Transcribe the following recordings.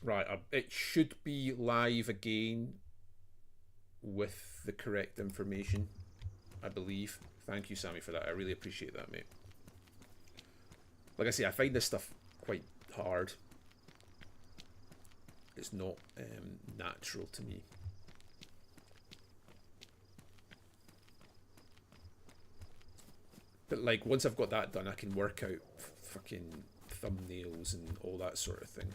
Right, it should be live again with the correct information, I believe. Thank you, Sammy, for that. I really appreciate that, mate. Like I say, I find this stuff quite hard. It's not natural to me. But like, once I've got that done, I can work out fucking thumbnails and all that sort of thing.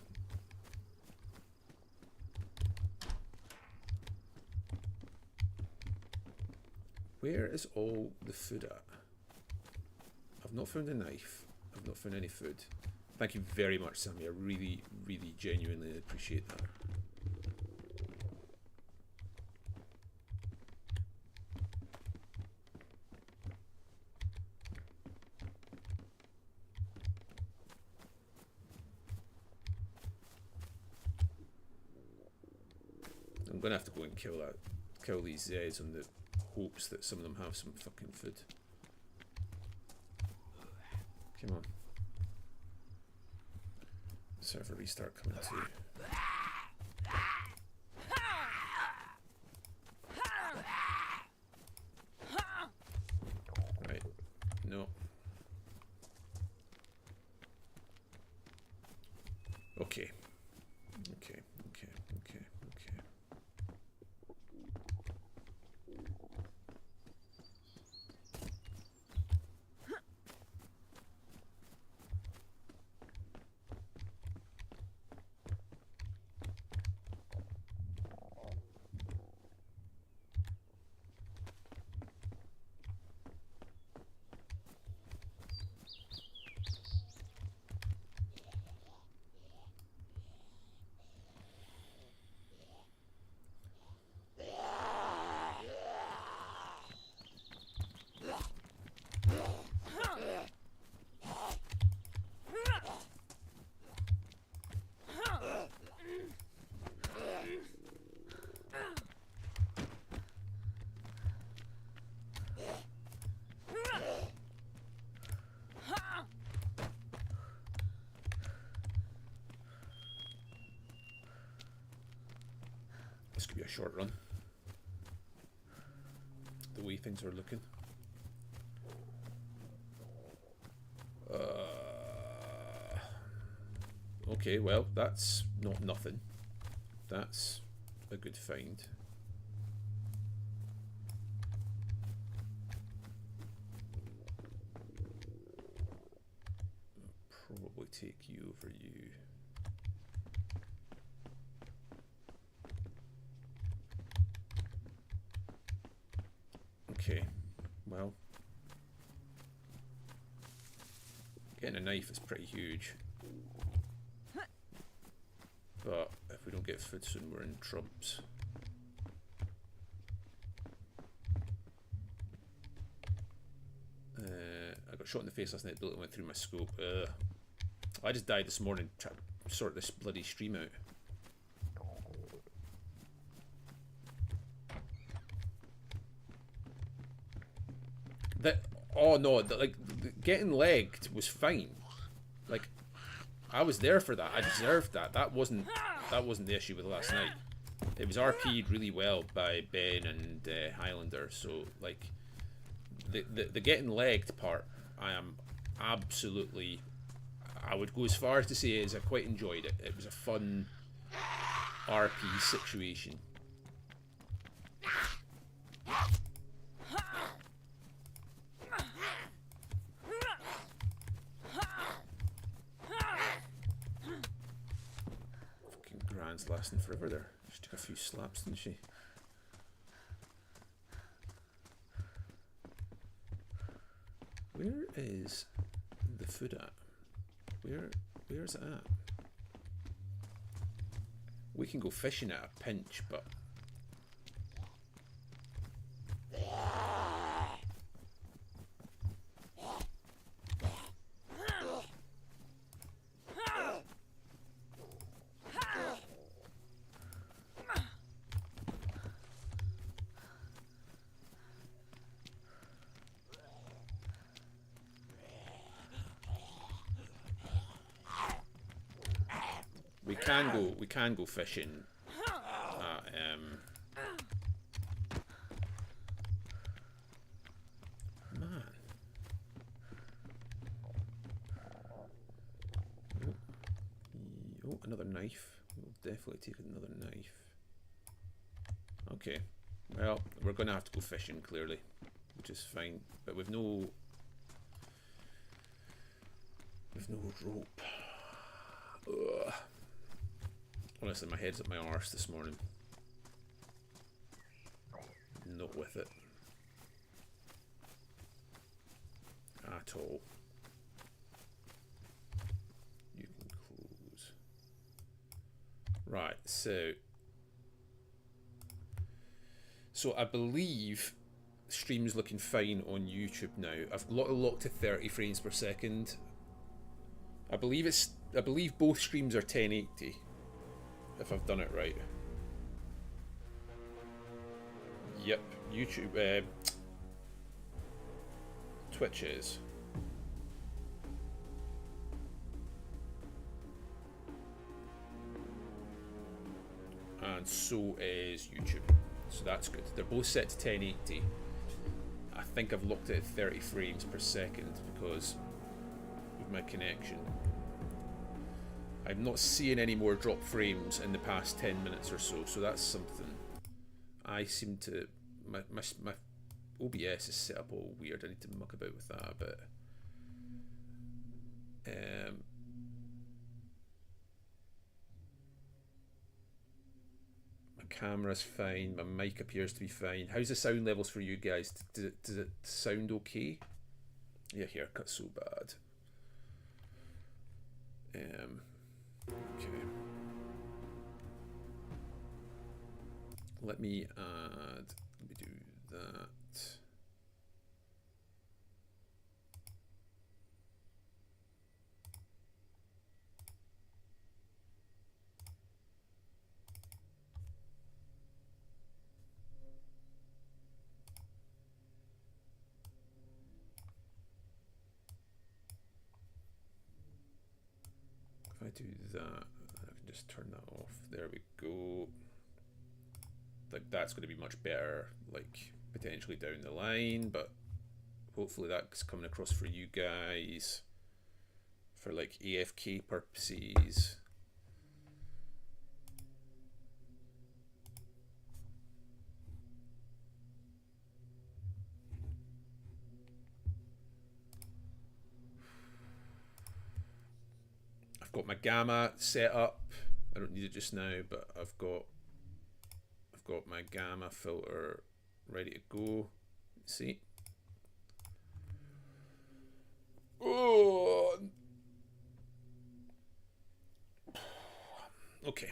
Where is all the food at? I've not found a knife. I've not found any food. Thank you very much, Sammy. I really, really genuinely appreciate that. I'm gonna have to go and kill these Zeds on the hopes that some of them have some fucking food. Come on. Server restart coming too. Right. No. Okay. Okay. Okay. Okay. Okay. This could be a short run, the way things are looking. Okay, well, that's not nothing. That's a good find. I'll probably take you over you. Okay, well, getting a knife is pretty huge, but if we don't get food soon, we're in trumps. I got shot in the face last night, bullet went through my scope. I just died this morning trying to sort this bloody stream out. Oh no, like, getting legged was fine. Like, I was there for that. I deserved that. That wasn't the issue with last night. It was RP'd really well by Ben and Highlander. So like, the getting legged part, I am absolutely. I would go as far as to say is I quite enjoyed it. It was a fun RP situation. Lasting forever there. She took a few slaps, didn't she? Where is the food at? Where's it at? We can go fishing at a pinch, but we can go fishing. Man. Oh, another knife. We'll definitely take another knife. Okay. Well, we're going to have to go fishing, clearly, which is fine. But we've no rope. Ugh. Honestly, my head's up my arse this morning. Not with it. At all. You can close. Right, so I believe stream's looking fine on YouTube now. I've got it locked to 30 frames per second. I believe both streams are 1080, if I've done it right. Yep, YouTube, Twitch is. And so is YouTube. So that's good. They're both set to 1080. I think I've locked it at 30 frames per second because of my connection. I'm not seeing any more drop frames in the past 10 minutes or so, so that's something. I seem to... My OBS is set up all weird. I need to muck about with that a bit. My camera's fine. My mic appears to be fine. How's the sound levels for you guys? Does it sound okay? Yeah, haircut's so bad. Okay. Let me do that. If I do that, I can just turn that off. There we go. Like, that's going to be much better, like, potentially down the line, but hopefully that's coming across for you guys for, like, AFK purposes. I've got my gamma set up. I don't need it just now, but I've got my gamma filter ready to go. See? Oh. Okay.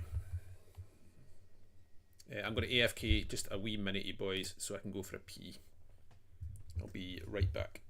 I'm going to AFK just a wee minute, you boys, so I can go for a pee. I'll be right back.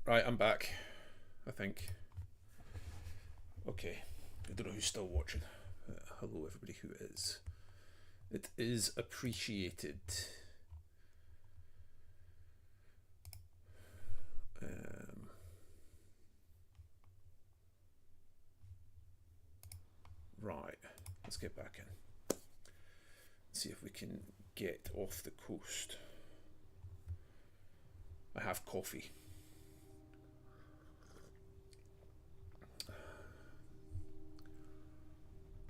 Right, I'm back. I think. Okay. I don't know who's still watching. Hello, everybody who is. It is appreciated. Right, let's get back in. See if we can get off the coast. I have coffee.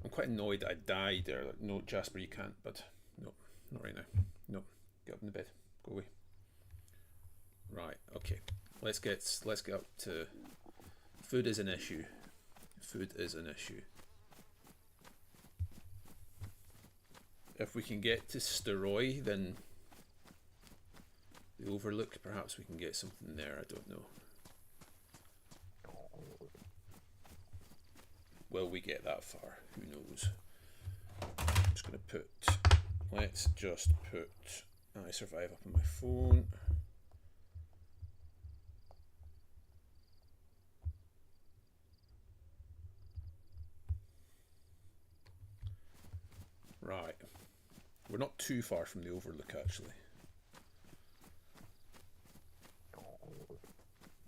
I'm quite annoyed that I died there. Like, no, Jasper, you can't. But no, not right now. No, get up in the bed. Go away. Right. Okay. Let's get up to. Food is an issue. Food is an issue. If we can get to Steroy, then the Overlook, perhaps we can get something there. I don't know. Will we get that far? Who knows? I'm just going to put, let's just put I Survive up on my phone. Right. We're not too far from the Overlook, actually.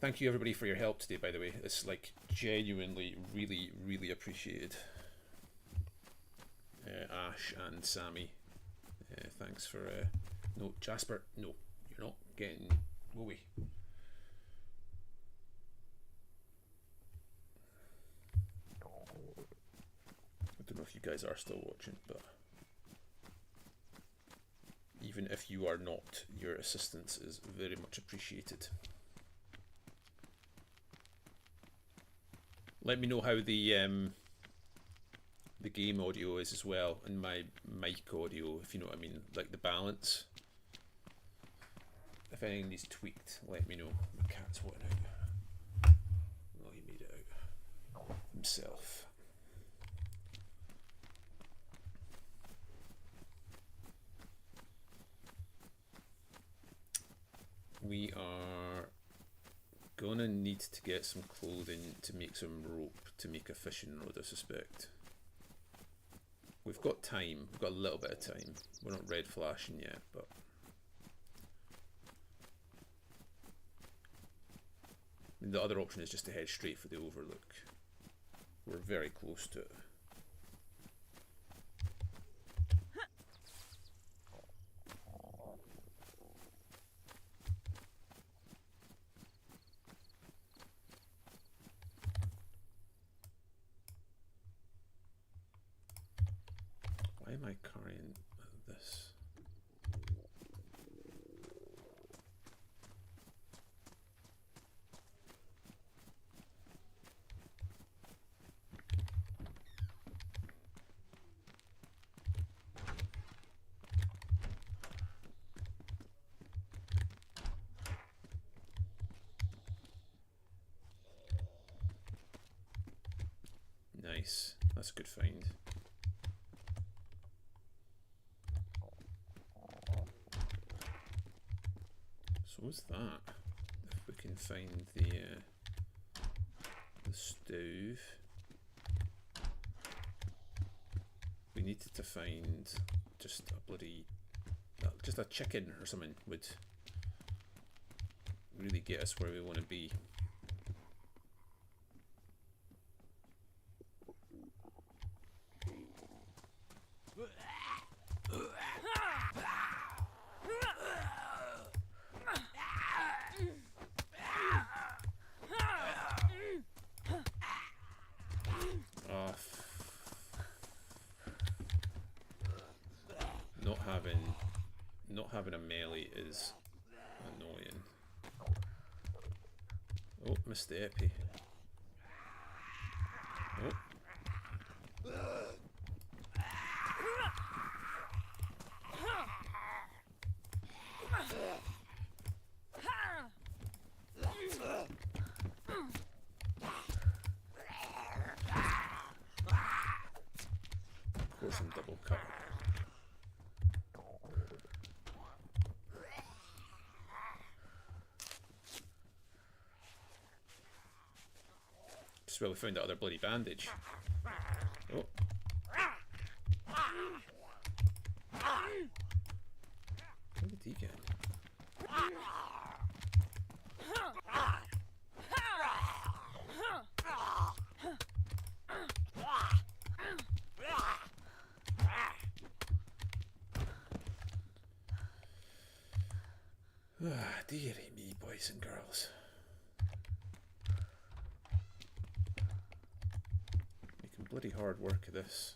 Thank you everybody for your help today, by the way. It's like genuinely really, really appreciated. Ash and Sammy, thanks for no, Jasper, no, you're not getting, go away. I don't know if you guys are still watching, but even if you are not, your assistance is very much appreciated. Let me know how the game audio is as well, and my mic audio, if you know what I mean, like the balance. If anything needs tweaked, let me know. My cat's wanting out. Oh, he made it out himself. We are gonna need to get some clothing to make some rope to make a fishing rod, I suspect. We've got time, we've got a little bit of time. We're not red flashing yet, but the other option is just to head straight for the Overlook. We're very close to it. Why am I carrying this? Nice, that's a good find. So what's that? If we can find the stove. We needed to find just a bloody, just a chicken or something would really get us where we want to be. Not having a melee is annoying. Oh, missed the epi. Oh. Of course I'm double cut. Just where we found that other bloody bandage. Oh. Where did he get? Ah, dearie me, boys and girls. Making bloody hard work of this.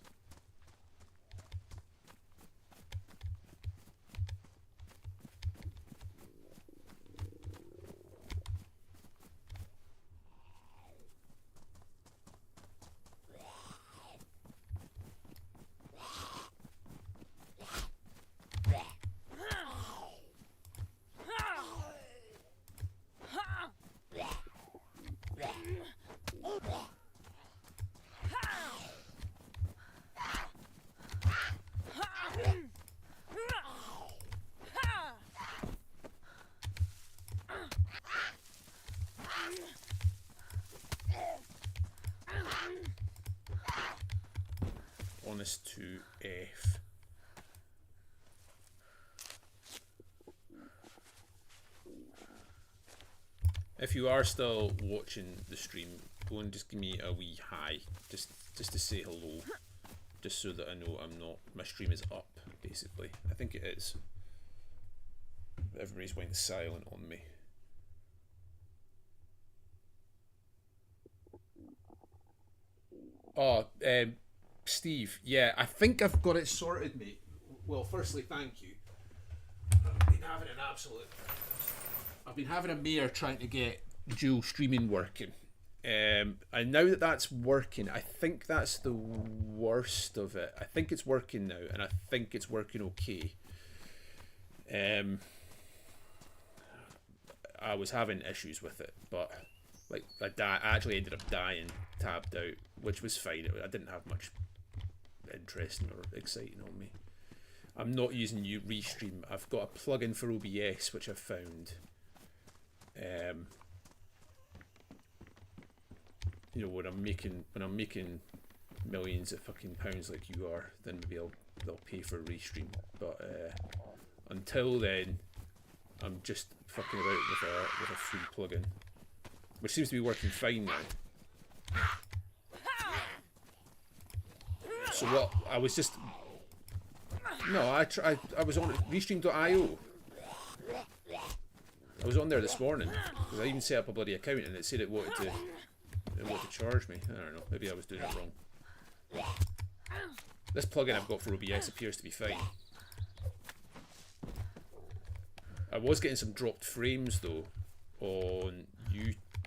Honest to F. If you are still watching the stream, go and just give me a wee hi, just to say hello, just so that I know my stream is up, basically. I think it is. Everybody's went silent on me. Oh, Steve, yeah, I think I've got it sorted, mate. Well, firstly, thank you. I've been having a mare trying to get dual streaming working. And now that that's working, I think that's the worst of it. I think it's working now, and I think it's working okay. I was having issues with it, but like I actually ended up dying, tabbed out, which was fine. I didn't have much interesting or exciting on me. I'm not using Restream. I've got a plugin for OBS which I've found. You know, when I'm making millions of fucking pounds like you are, then maybe they'll pay for Restream. But until then, I'm just fucking about with a free plugin, which seems to be working fine now. So what? I was just I was on Restream.io. I was on there this morning because I even set up a bloody account and it said it wanted to charge me. I don't know. Maybe I was doing it wrong. This plugin I've got for OBS appears to be fine. I was getting some dropped frames though on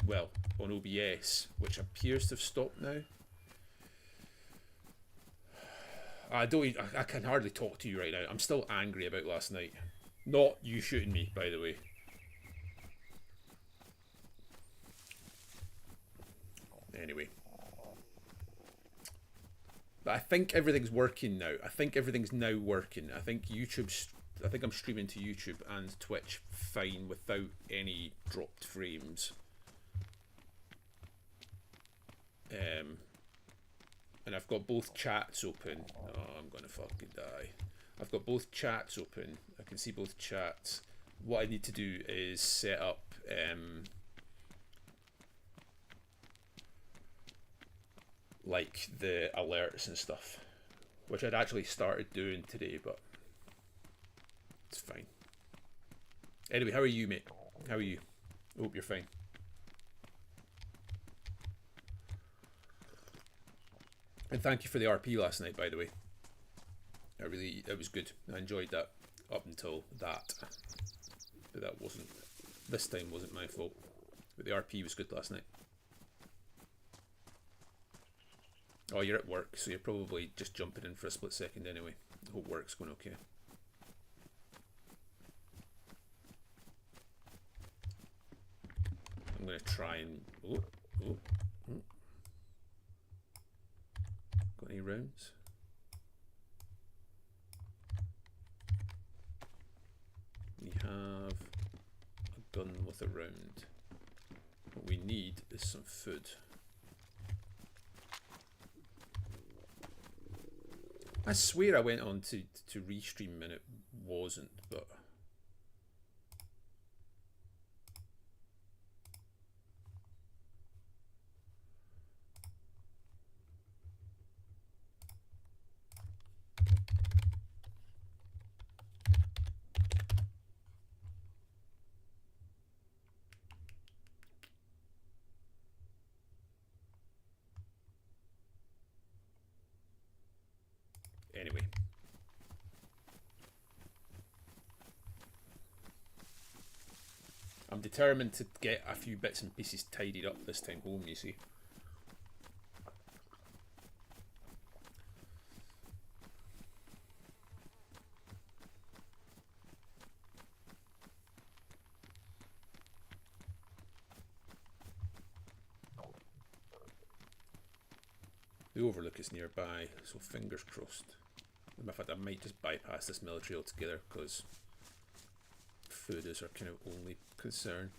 OBS, which appears to have stopped now. I can hardly talk to you right now. I'm still angry about last night. Not you shooting me, by the way. Anyway. But I think everything's working now. I think everything's now working. I think I'm streaming to YouTube and Twitch fine without any dropped frames. And I've got both chats open. Oh, I'm gonna fucking die. I've got both chats open. I can see both chats. What I need to do is set up like the alerts and stuff, which I'd actually started doing today, but it's fine. Anyway, how are you, mate? How are you? I hope you're fine. And thank you for the RP last night, by the way. It was good. I enjoyed that up until that. But this time wasn't my fault. But the RP was good last night. Oh, you're at work, so you're probably just jumping in for a split second anyway. I hope work's going okay. I'm going to try and... Oh. Got any rounds? We have a gun with a round. What we need is some food. I swear I went on to restream and it wasn't, but anyway. I'm determined to get a few bits and pieces tidied up this time home, you see. The Overlook is nearby, so fingers crossed. In fact, I might just bypass this military altogether because food is our kind of only concern.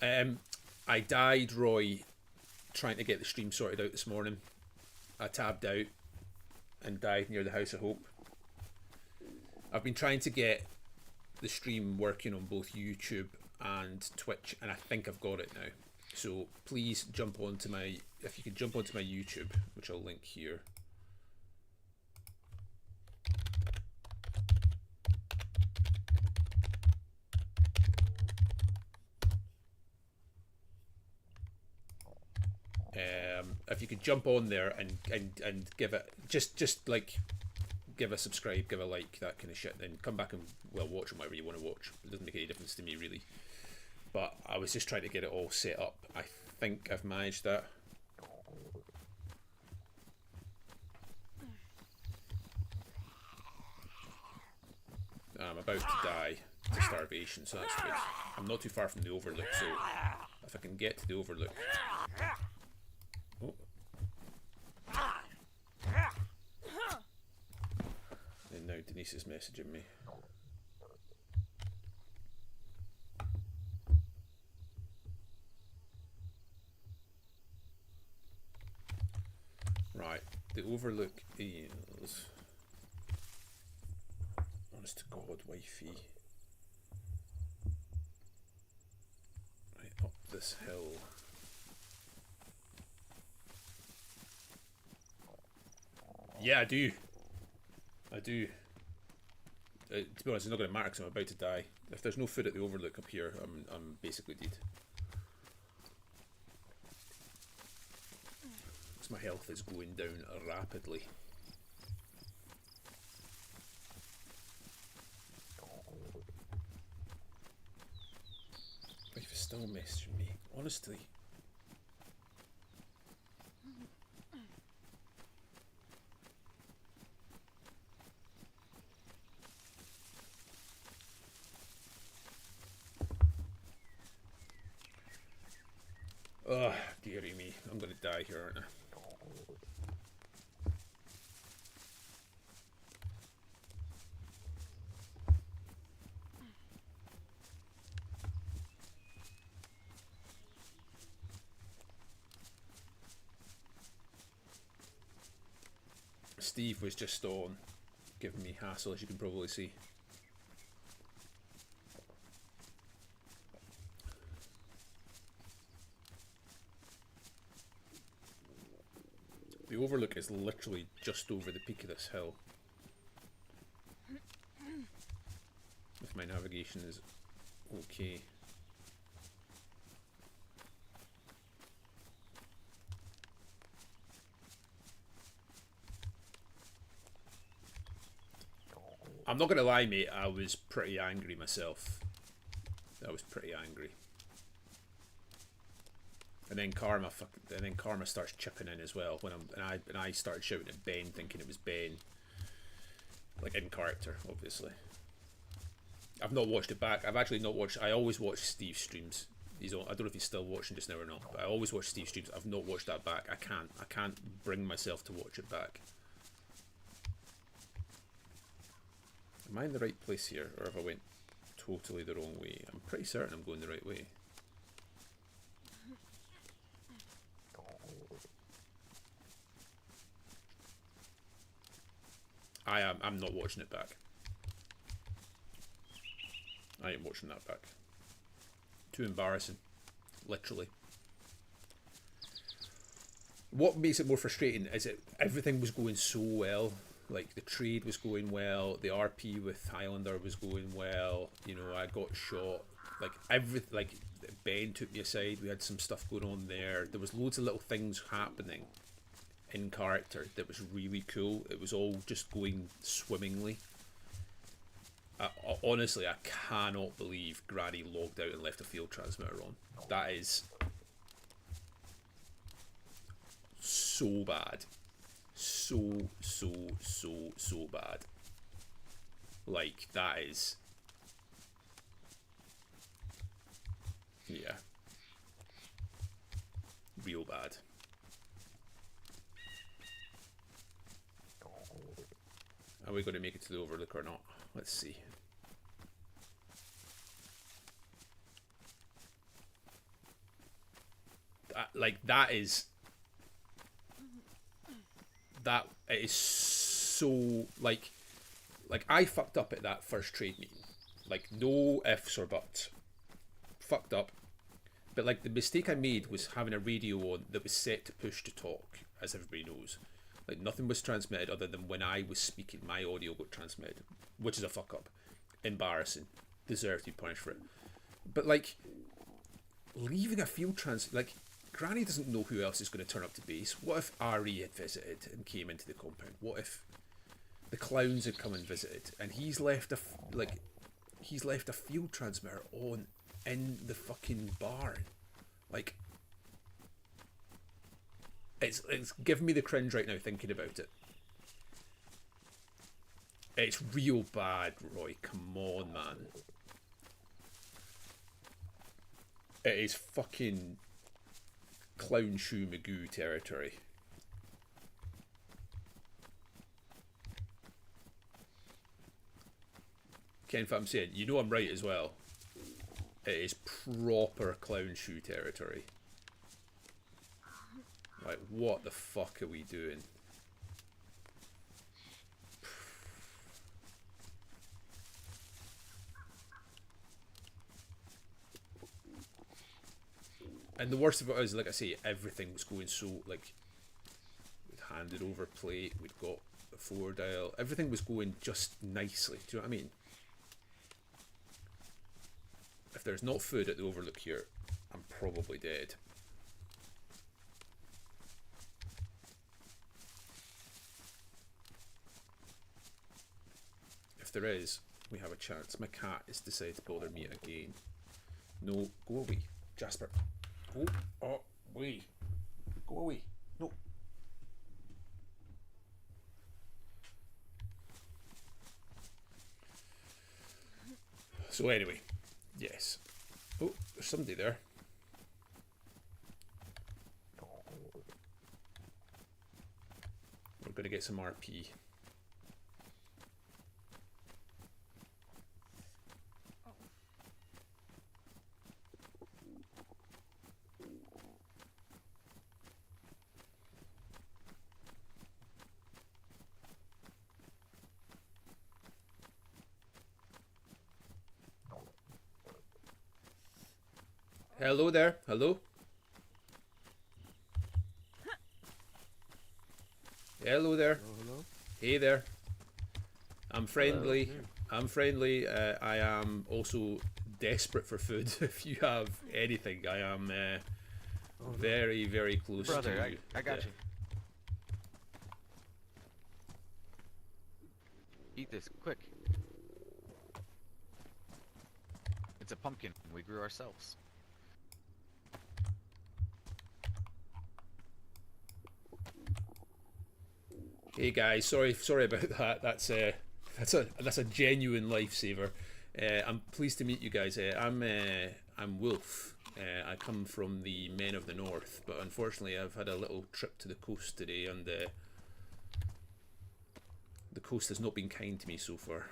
I died, Roy, trying to get the stream sorted out this morning. I tabbed out and died near the House of Hope. I've been trying to get the stream working on both YouTube and Twitch, and I think I've got it now. So please jump onto my, if you could jump onto my YouTube, which I'll link here. If you could jump on there and give it just like give a subscribe, give a like, that kind of shit, then come back and watch whatever you want to watch. It doesn't make any difference to me really. But I was just trying to get it all set up. I think I've managed that. I'm about to die to starvation, so that's good. I'm not too far from the Overlook, so if I can get to the Overlook. Oh. And now Denise is messaging me. Right, the Overlook is, honest to God, wifey. Right, up this hill. Yeah, I do. I do. To be honest, it's not going to matter because I'm about to die. If there's no food at the Overlook up here, I'm basically dead. Because my health is going down rapidly. Wife is still messaging me, honestly. Oh, dearie me. I'm going to die here, aren't I? Steve was just on giving me hassle, as you can probably see. The Overlook is literally just over the peak of this hill. If my navigation is okay. I'm not gonna lie, mate, I was pretty angry myself. I was pretty angry. And then karma starts chipping in as well when I started shouting at Ben, thinking it was Ben, like in character, obviously. I've not watched it back. I've actually not watched. I always watch Steve's streams. I don't know if he's still watching just now or not, but I always watch Steve's streams. I've not watched that back. I can't bring myself to watch it back. Am I in the right place here, or have I went totally the wrong way? I'm pretty certain I'm going the right way. I'm not watching it back. I ain't watching that back. Too embarrassing. Literally. What makes it more frustrating is that everything was going so well. Like, the trade was going well, the RP with Highlander was going well, you know, I got shot, like, Ben took me aside, we had some stuff going on there, there was loads of little things happening in character that was really cool, it was all just going swimmingly. Honestly, I cannot believe Granny logged out and left a field transmitter on. That is so bad. So bad. Like, that is... yeah. Real bad. Are we going to make it to the Overlook or not? Let's see. That is... that is so... Like, I fucked up at that first trade meeting. Like, no ifs or buts. Fucked up. But, like, the mistake I made was having a radio on that was set to push to talk, as everybody knows. Like, nothing was transmitted other than when I was speaking, my audio got transmitted. Which is a fuck up. Embarrassing. Deserve to be punished for it. But, like, leaving a field like, Granny doesn't know who else is going to turn up to base. What if Ari had visited and came into the compound? What if the clowns had come and visited and he's left a field transmitter on in the fucking barn? Like, it's giving me the cringe right now thinking about it. It's real bad, Roy. Come on, man. It is fucking Clown Shoe Magoo territory. Ken, I'm saying, you know I'm right as well. It is proper Clown Shoe territory. Like, what the fuck are we doing? And the worst of it is, like I say, everything was going so, like, we'd handed over plate, we'd got the 4-dial, everything was going just nicely. Do you know what I mean? If there's not food at the Overlook here, I'm probably dead. If there is, we have a chance. My cat has decided to bother me again. No, go away, Jasper. Go away. Go away. No. So anyway, yes. Oh, there's somebody there. We're going to get some RP. Hello there. Hello. Hello there. Hello. Hey there. I'm friendly. Hello. I'm friendly. I am also desperate for food. If you have anything, I am very, very close Brother, to you. I got you. Eat this, quick. It's a pumpkin we grew ourselves. Hey guys, sorry about that. That's a genuine lifesaver. I'm pleased to meet you guys. I'm Wolf. I come from the Men of the North, but unfortunately I've had a little trip to the coast today, and the coast has not been kind to me so far.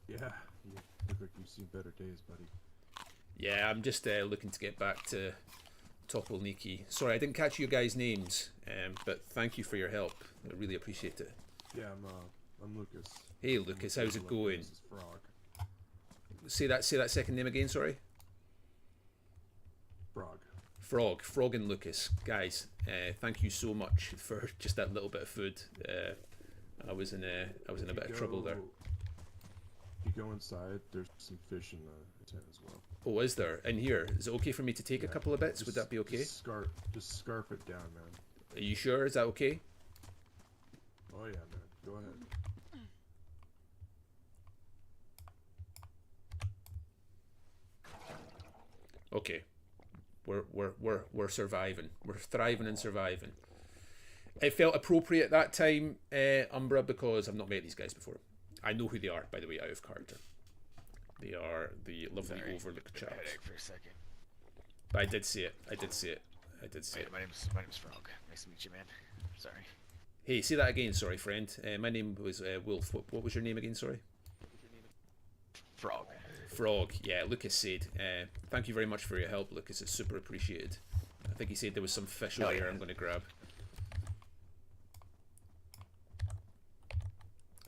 Yeah, you look like you've seen better days, buddy. Yeah, I'm just looking to get back to Topolniki. Sorry, I didn't catch your guys' names, but thank you for your help. I really appreciate it. Yeah, I'm Lucas. Hey I'm Lucas, with how's it Overlook. going? This is Frog. Say that second name again, sorry. Frog. Frog and Lucas. Guys, thank you so much for just that little bit of food. I was in a bit of trouble there. If you go inside, there's some fish in the tent as well. Oh, is there? In here? Is it okay for me to take a Yeah, couple of bits? Would that be okay? Just scarf it down, man. Are you sure? Is that okay? Oh yeah, man. Go ahead. Okay. We're surviving. We're thriving and surviving. It felt appropriate that time, Umbra, because I've not met these guys before. I know who they are, by the way, out of character. They are the lovely Overlook chaps. Headache for a second. But I did see it. I did see it. I did see it. My name's Frog. Nice to meet you, man. Sorry. Hey, say that again, sorry, friend. My name was Wolf. What was your name again, sorry? Frog. Frog, yeah, Lucas said. Thank you very much for your help, Lucas. It's super appreciated. I think he said there was some fish over here I'm going to grab.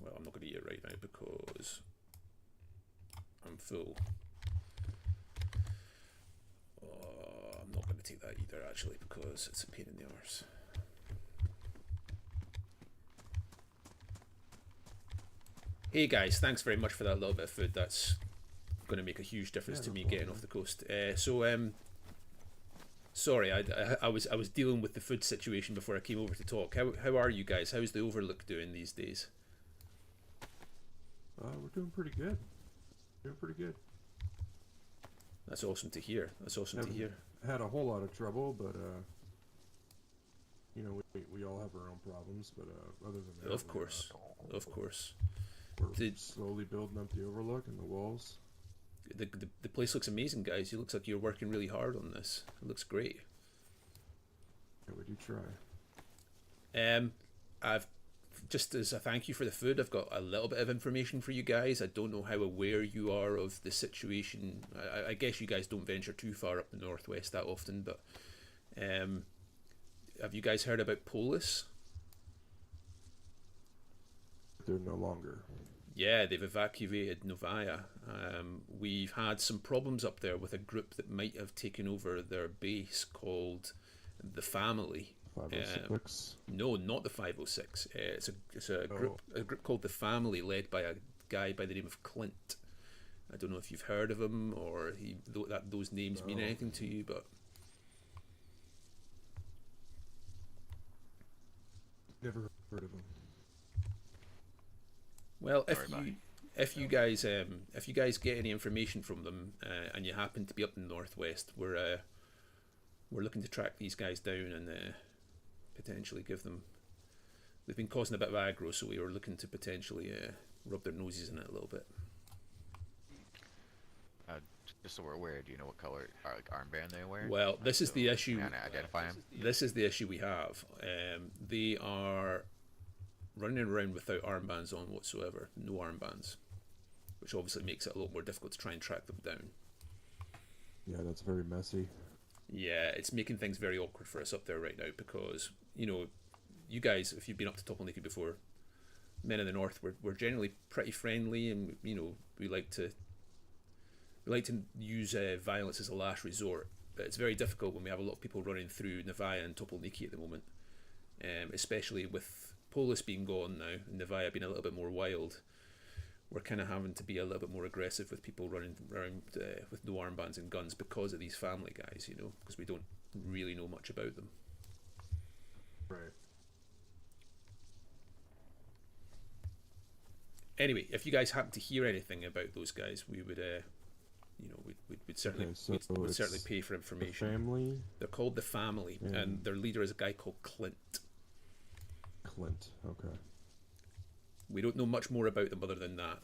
Well, I'm not going to eat it right now because I'm full. I'm not going to take that either, actually, because it's a pain in the arse. Hey guys, thanks very much for that little bit of food. That's going to make a huge difference to me getting off the coast. Sorry, I was dealing with the food situation before I came over to talk. How are you guys? How's the Overlook doing these days? We're doing pretty good. Doing pretty good. That's awesome to hear. That's awesome to hear. Had a whole lot of trouble, but you know, we all have our own problems. But other than that, Of course, of course. We're slowly building up the Overlook and the walls. The place looks amazing, guys. It looks like you're working really hard on this. It looks great. Yeah, we do try. I've just as a thank you for the food, I've got a little bit of information for you guys. I don't know how aware you are of the situation. I guess you guys don't venture too far up the northwest that often, but have you guys heard about Polis? They're no longer. Yeah, they've evacuated Novaya. We've had some problems up there with a group that might have taken over their base called the Family. 506. No, not the 506. It's a group called the Family, led by a guy by the name of Clint. I don't know if you've heard of him or those names mean anything to you, but Never heard of them. well, if you guys get any information from them and you happen to be up in the northwest, we're looking to track these guys down and potentially give them. They've been causing a bit of aggro, so we were looking to potentially rub their noses in it a little bit. Just so we're aware, do you know what color armband they wear? Well, this is the issue. Can I identify them? This is the issue we have. They are running around without armbands on whatsoever. No armbands, which obviously makes it a lot more difficult to try and track them down. Yeah, that's very messy. Yeah, it's making things very awkward for us up there right now because, you know, you guys, if you've been up to Topple Naked before, men in the north, we're generally pretty friendly, and you know we like to use violence as a last resort. But it's very difficult when we have a lot of people running through Nevaya and Topple Naked at the moment, especially with Polis being gone now and Nevaya being a little bit more wild. We're kind of having to be a little bit more aggressive with people running around with no armbands and guns because of these Family guys, you know, because we don't really know much about them. Right. Anyway, if you guys happen to hear anything about those guys, we would, you know, we'd certainly we'd certainly pay for information. The Family. They're called the Family, and their leader is a guy called Clint. Clint. Okay. We don't know much more about them other than that.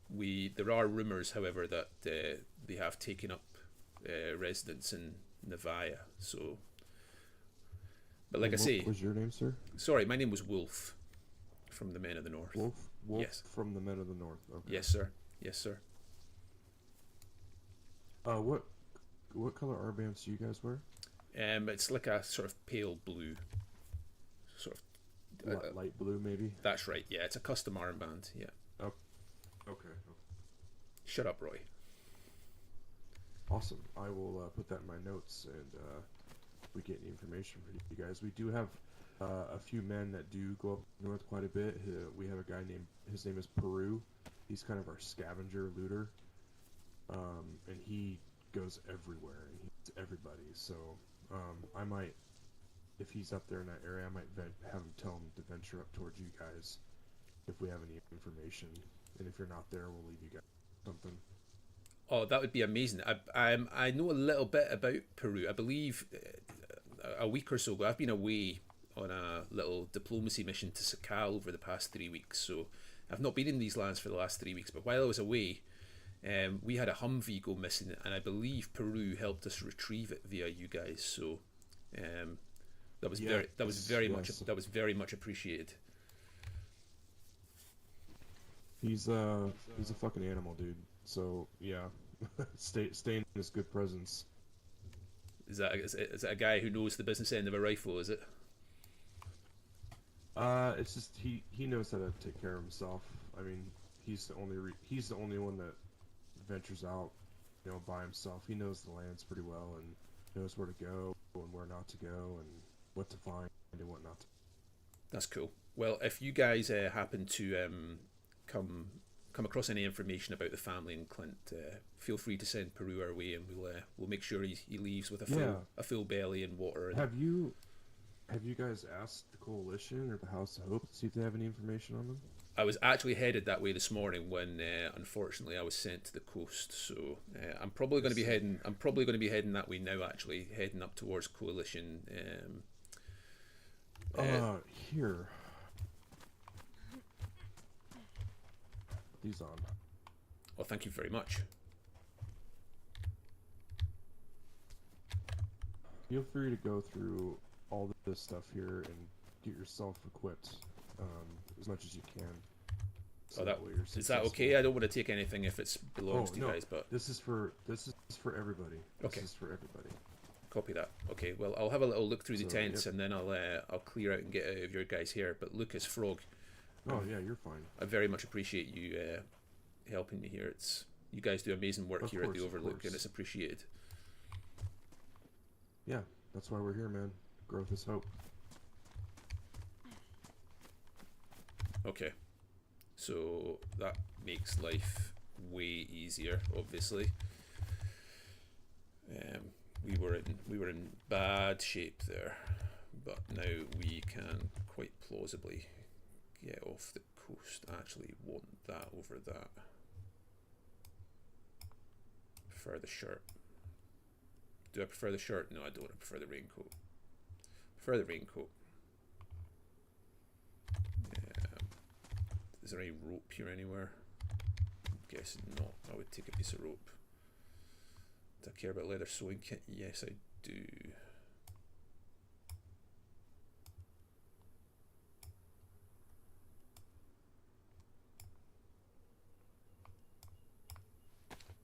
There are rumours, however, that they have taken up residence in Nevaya. So, but like I say, what was your name, sir? Sorry, my name was Wolf, from the Men of the North. Wolf. Yes. From the Men of the North. Okay. Yes, sir. Yes, sir. What color armbands do you guys wear? It's like a sort of pale blue, sort of. light blue, maybe. That's right. Yeah, it's a custom armband. Yeah. Oh, okay. Shut up, Roy. Awesome. I will put that in my notes, and we get any information for you guys. We do have a few men that do go up north quite a bit. We have a guy named, his name is Peru. He's kind of our scavenger looter, and he goes everywhere and he's everybody. So I might, if he's up there in that area, I might have him tell him to venture up towards you guys if we have any information. And if you're not there, we'll leave you guys something. Oh, that would be amazing. I know a little bit about Peru. I believe a week or so ago, I've been away on a little diplomacy mission to Sakal over the past 3 weeks. So I've not been in these lands for the last 3 weeks. But while I was away, we had a Humvee go missing, and I believe Peru helped us retrieve it via you guys. So that was very much appreciated. He's a fucking animal, dude. So yeah, stay in his good presence. Is that a guy who knows the business end of a rifle? Is it? It's just he knows how to take care of himself. I mean, he's the only one that ventures out, by himself. He knows the lands pretty well and knows where to go and where not to go and what to find and what not to. That's cool. Well, if you guys happen to come across any information about the family in Clint, feel free to send Peru our way, and we'll make sure he leaves with a full belly and water. And have you guys asked the Coalition or the House of Hope to see if they have any information on them? I was actually headed that way this morning when, unfortunately, I was sent to the coast. So I'm probably going to be heading. I'm probably going to be heading that way now. Actually, heading up towards Coalition. Here. These on. Well, thank you very much. Feel free to go through all this stuff here and get yourself equipped as much as you can. So is that okay? I don't want to take anything if it belongs to you guys, but this is for everybody. Okay. This is for everybody. Copy that. Okay. Well, I'll have a little look through the tents, and then I'll clear out and get out of your guys' hair. But Lucas Frog. Oh yeah, you're fine. I very much appreciate you helping me here. You guys do amazing work here at the Overlook, and it's appreciated. Yeah, that's why we're here, man. Growth is hope. Okay, so that makes life way easier. Obviously, we were in bad shape there, but now we can quite plausibly get off the coast. I actually want that over that. Prefer the shirt. Do I prefer the shirt? No, I don't. I prefer the raincoat. Prefer the raincoat. Is there any rope here anywhere? I'm guessing not. I would take a piece of rope. Do I care about leather sewing kit? Yes, I do.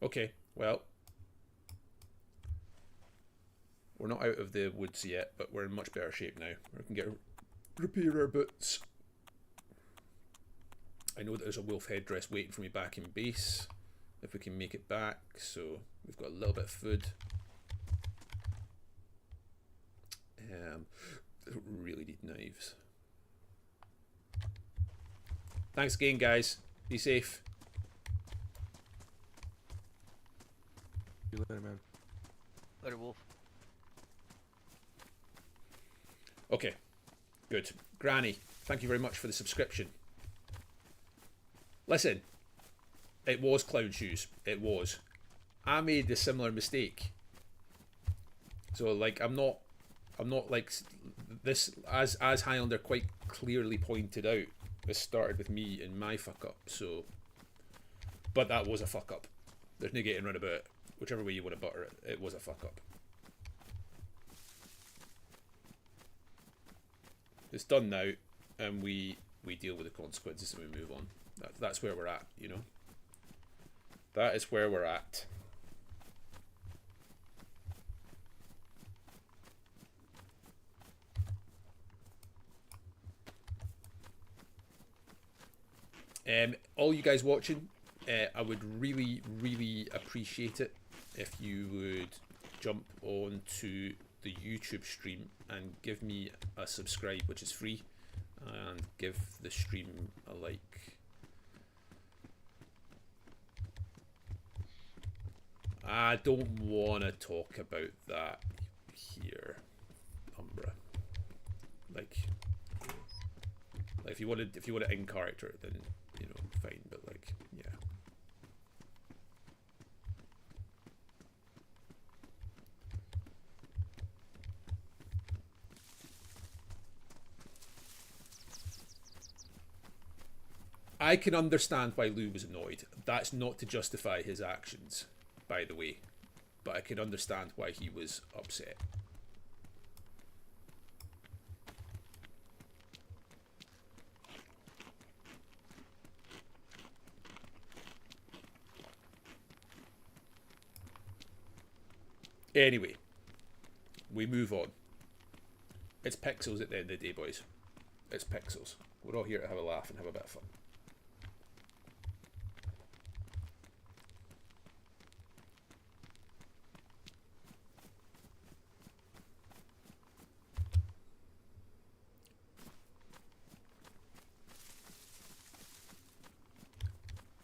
Okay, well, we're not out of the woods yet, but we're in much better shape now. We can repair our boots. I know that there's a wolf headdress waiting for me back in base, if we can make it back, so we've got a little bit of food. I don't really need knives. Thanks again, guys. Be safe. See you later, man. Later, Wolf. Okay, good. Granny, thank you very much for the subscription. Listen, it was clown shoes. It was. I made a similar mistake. So like, I'm not like this, as Highlander quite clearly pointed out, this started with me and my fuck up. So, but that was a fuck up. There's no getting rid about it. Whichever way you want to butter it, it was a fuck up. It's done now, and we deal with the consequences and we move on. That's where we're at, you know. That is where we're at. All you guys watching, I would really, really appreciate it if you would jump on to the YouTube stream and give me a subscribe, which is free, and give the stream a like. I don't want to talk about that here, Umbra. Like if you want to in character, then you know, fine. But like, yeah. I can understand why Lou was annoyed. That's not to justify his actions, by the way, but I can understand why he was upset. Anyway, we move on. It's Pixels at the end of the day, boys. It's Pixels. We're all here to have a laugh and have a bit of fun.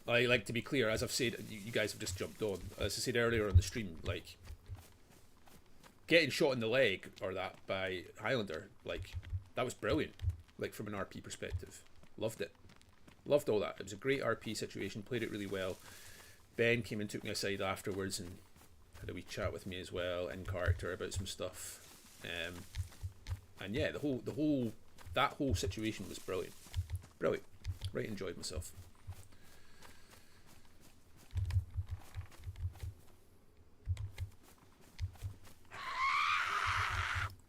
I like to be clear, as I've said, you guys have just jumped on. As I said earlier on the stream, like, getting shot in the leg or that by Highlander, like, that was brilliant. Like, from an RP perspective, loved it, loved all that. It was a great RP situation, played it really well. Ben came and took me aside afterwards and had a wee chat with me as well in character about some stuff. And yeah, that whole situation was brilliant, brilliant. Right, enjoyed myself.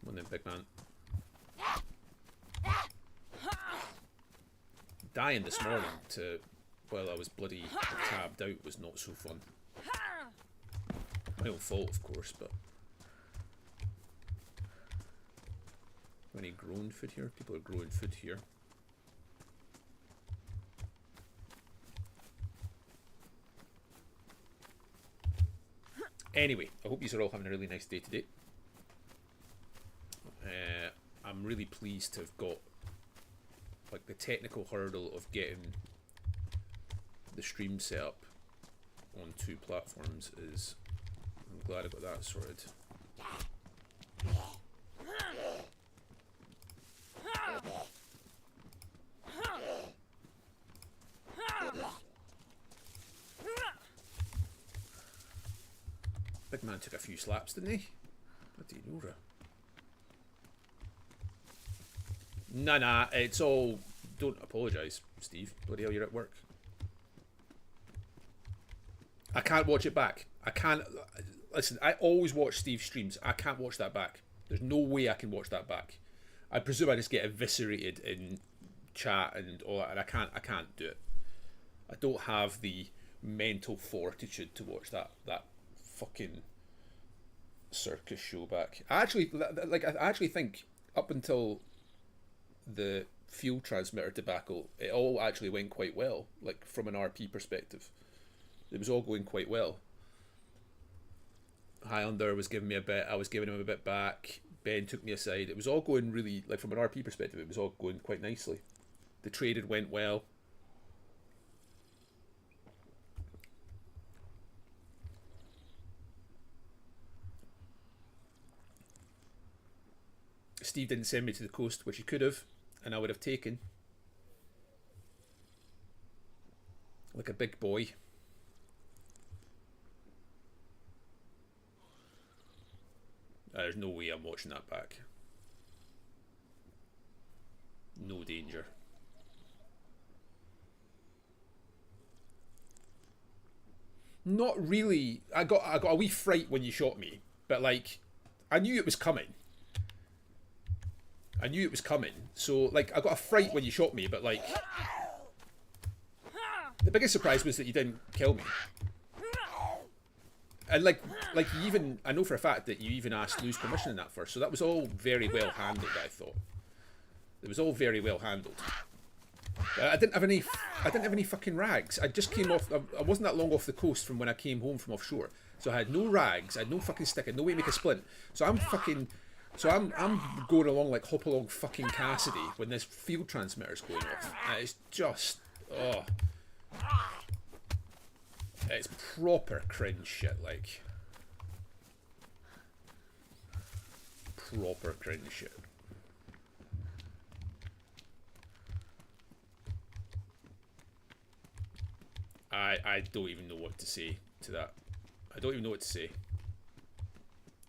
One then, big man. Dying this morning to while I was bloody tabbed out was not so fun. My own fault, of course, but any grown food here? People are growing food here. Anyway, I hope you are all having a really nice day today. I'm really pleased to have got, like, the technical hurdle of getting the stream set up on 2 platforms is, I'm glad I got that sorted. Big man took a few slaps, didn't he? Bloody Nora. Nah, it's all... Don't apologise, Steve. Bloody hell, you're at work. I can't watch it back. I can't... Listen, I always watch Steve's streams. I can't watch that back. There's no way I can watch that back. I presume I just get eviscerated in chat and all that, and I can't do it. I don't have the mental fortitude to watch that fucking circus show back. I actually think up until the fuel transmitter debacle, it all actually went quite well. Like, from an RP perspective, it was all going quite well. Highlander was giving me a bit, I was giving him a bit back. Ben took me aside. It was all going really, like, from an RP perspective, it was all going quite nicely. The traded went well. Steve didn't send me to the coast, which he could have, and I would have taken. Like a big boy. There's no way I'm watching that back. No danger. Not really. I got a wee fright when you shot me, but like, I knew it was coming. So like, I got a fright when you shot me, but like, the biggest surprise was that you didn't kill me. And like you even, I know for a fact that you even asked Lou's permission in that first, so that was all very well handled, I thought. It was all very well handled. I didn't have any. I didn't have any fucking rags. I just came off. I wasn't that long off the coast from when I came home from offshore. So I had no rags. I had no fucking stick. I had no way to make a splint. So I'm fucking. So I'm going along like hop along fucking Cassidy when this field transmitter's going off. And it's just it's proper cringe shit, like proper cringe shit. I don't even know what to say to that. I don't even know what to say.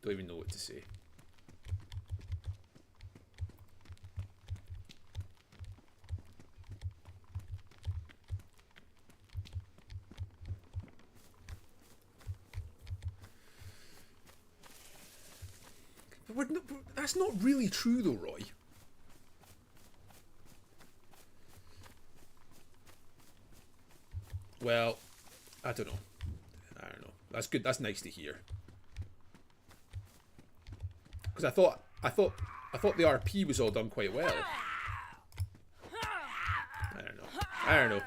Don't even know what to say. But that's not really true though, Roy. Well, I don't know. I don't know. That's good. That's nice to hear. Because I thought the RP was all done quite well. I don't know. I don't know.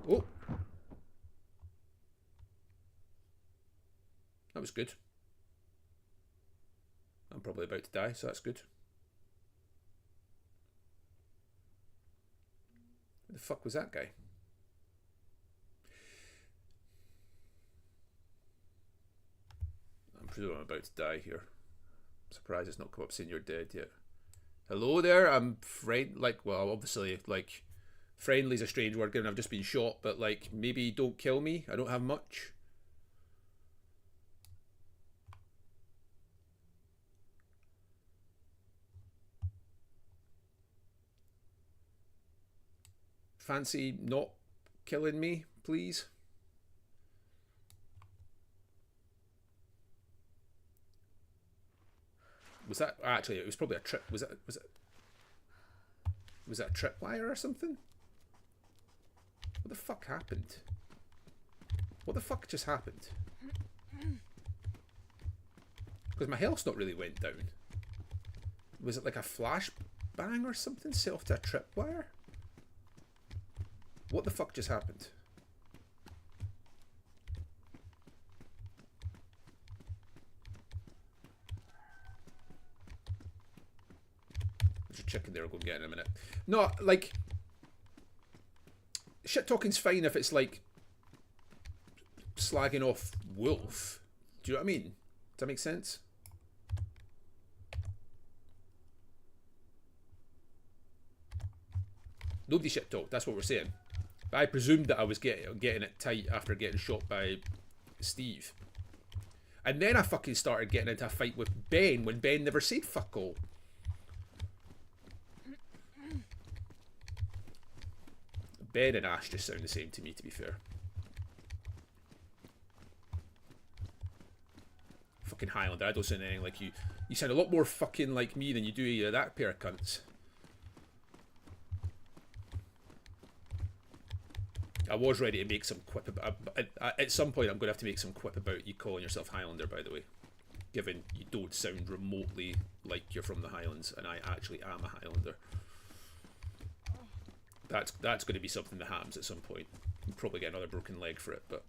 Oh, that was good. I'm probably about to die, so that's good. Who the fuck was that guy? I'm presuming I'm about to die here. I'm surprised it's not come up saying you're dead yet. Hello there, I'm well, obviously, like, friendly's a strange word given I've just been shot, but, like, maybe don't kill me. I don't have much. Fancy not killing me, please? Was that actually? It was probably a trip. Was that a tripwire or something? What the fuck happened? What the fuck just happened? Because my health's not really went down. Was it like a flash bang or something set off to a tripwire? What the fuck just happened? There's a chicken there, I'll go and get in a minute. No, like, shit talking's fine if it's like slagging off Wolf. Do you know what I mean? Does that make sense? Nobody shit talked, that's what we're saying. But I presumed that I was getting it tight after getting shot by Steve. And then I fucking started getting into a fight with Ben when Ben never said fuck all. Ben and Ash just sound the same to me, to be fair. Fucking Highlander, I don't sound anything like you. You sound a lot more fucking like me than you do either that pair of cunts. I was ready to make some quip about... At some point, I'm going to have to make some quip about you calling yourself Highlander, by the way. Given you don't sound remotely like you're from the Highlands, and I actually am a Highlander. That's going to be something that happens at some point. I'll probably get another broken leg for it, but...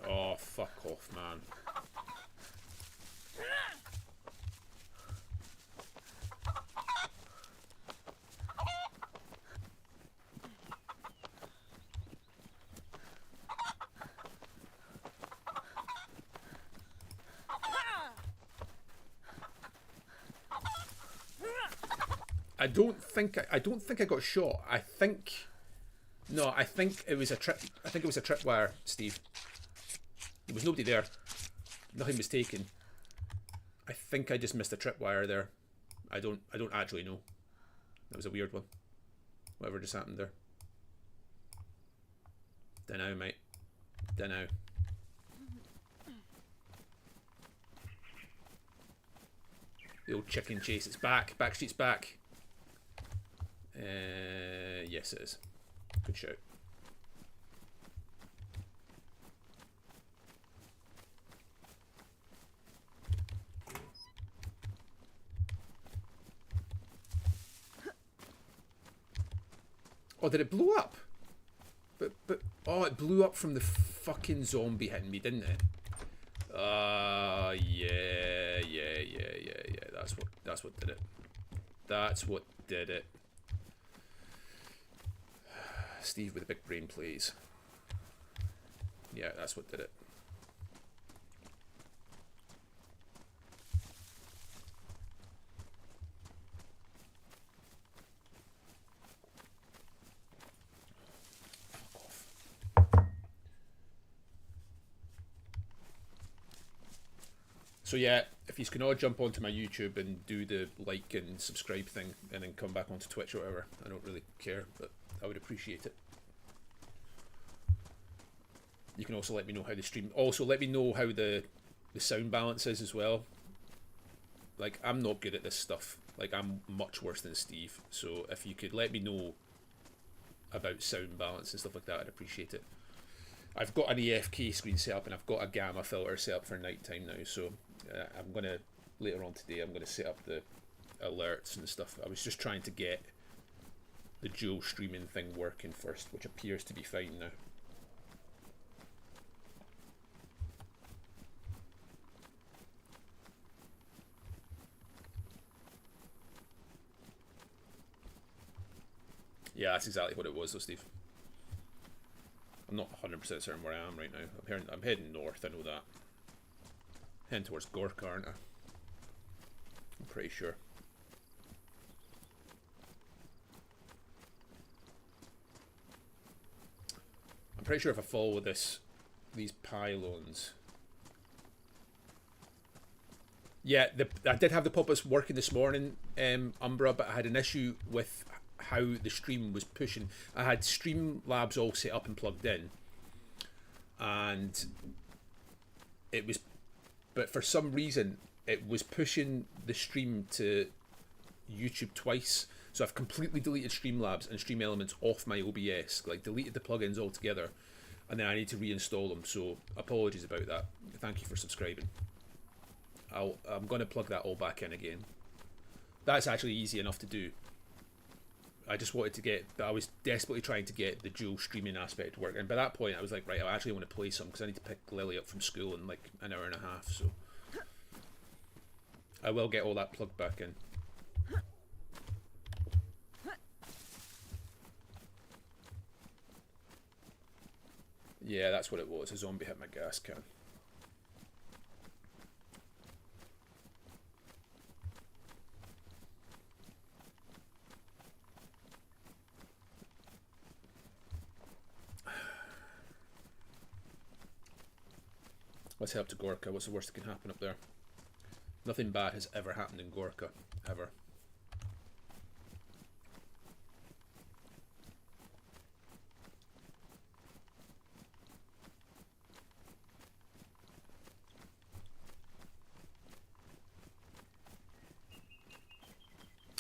Oh, fuck off, man. I don't think I got shot. I think it was a trip. I think it was a tripwire, Steve. There was nobody there. Nothing was taken. I think I just missed a tripwire there. I don't actually know. That was a weird one. Whatever just happened there. Dunno, mate. Dunno. The old chicken chase. It's back. Backstreet's back. Yes, it is. Good shout. Oh, did it blow up? But oh, it blew up from the fucking zombie hitting me, didn't it? Yeah. That's what did it. That's what did it. Steve with a big brain, please. Yeah, that's what did it. So yeah, if you can all jump onto my YouTube and do the like and subscribe thing, and then come back onto Twitch or whatever, I don't really care, but I would appreciate it. You can also let me know how the stream. Also, let me know how the sound balance is as well. Like, I'm not good at this stuff. Like, I'm much worse than Steve. So if you could let me know about sound balance and stuff like that, I'd appreciate it. I've got an AFK screen set up and I've got a gamma filter set up for nighttime now. So I'm gonna later on today. I'm gonna set up the alerts and stuff. I was just trying to get the dual streaming thing working first, which appears to be fine now. Yeah, that's exactly what it was though, Steve. I'm not 100% certain where I am right now. I'm heading north, I know that. Heading towards Gorka, aren't I? I'm pretty sure. I'm pretty sure if I follow these pylons. Yeah, I did have the pop-ups working this morning, Umbra, but I had an issue with how the stream was pushing. I had Streamlabs all set up and plugged in, and it was, but for some reason it was pushing the stream to YouTube twice. So I've completely deleted Streamlabs and Stream Elements off my OBS, like deleted the plugins altogether, and then I need to reinstall them. So apologies about that. Thank you for subscribing. I'm going to plug that all back in again. That's actually easy enough to do. I just wanted to get, I was desperately trying to get the dual streaming aspect to work, and by that point I was like, right, I actually want to play some because I need to pick Lily up from school in like an hour and a half, so I will get all that plugged back in. Yeah, that's what it was. A zombie hit my gas can. Let's head up to Gorka. What's the worst that can happen up there? Nothing bad has ever happened in Gorka. Ever.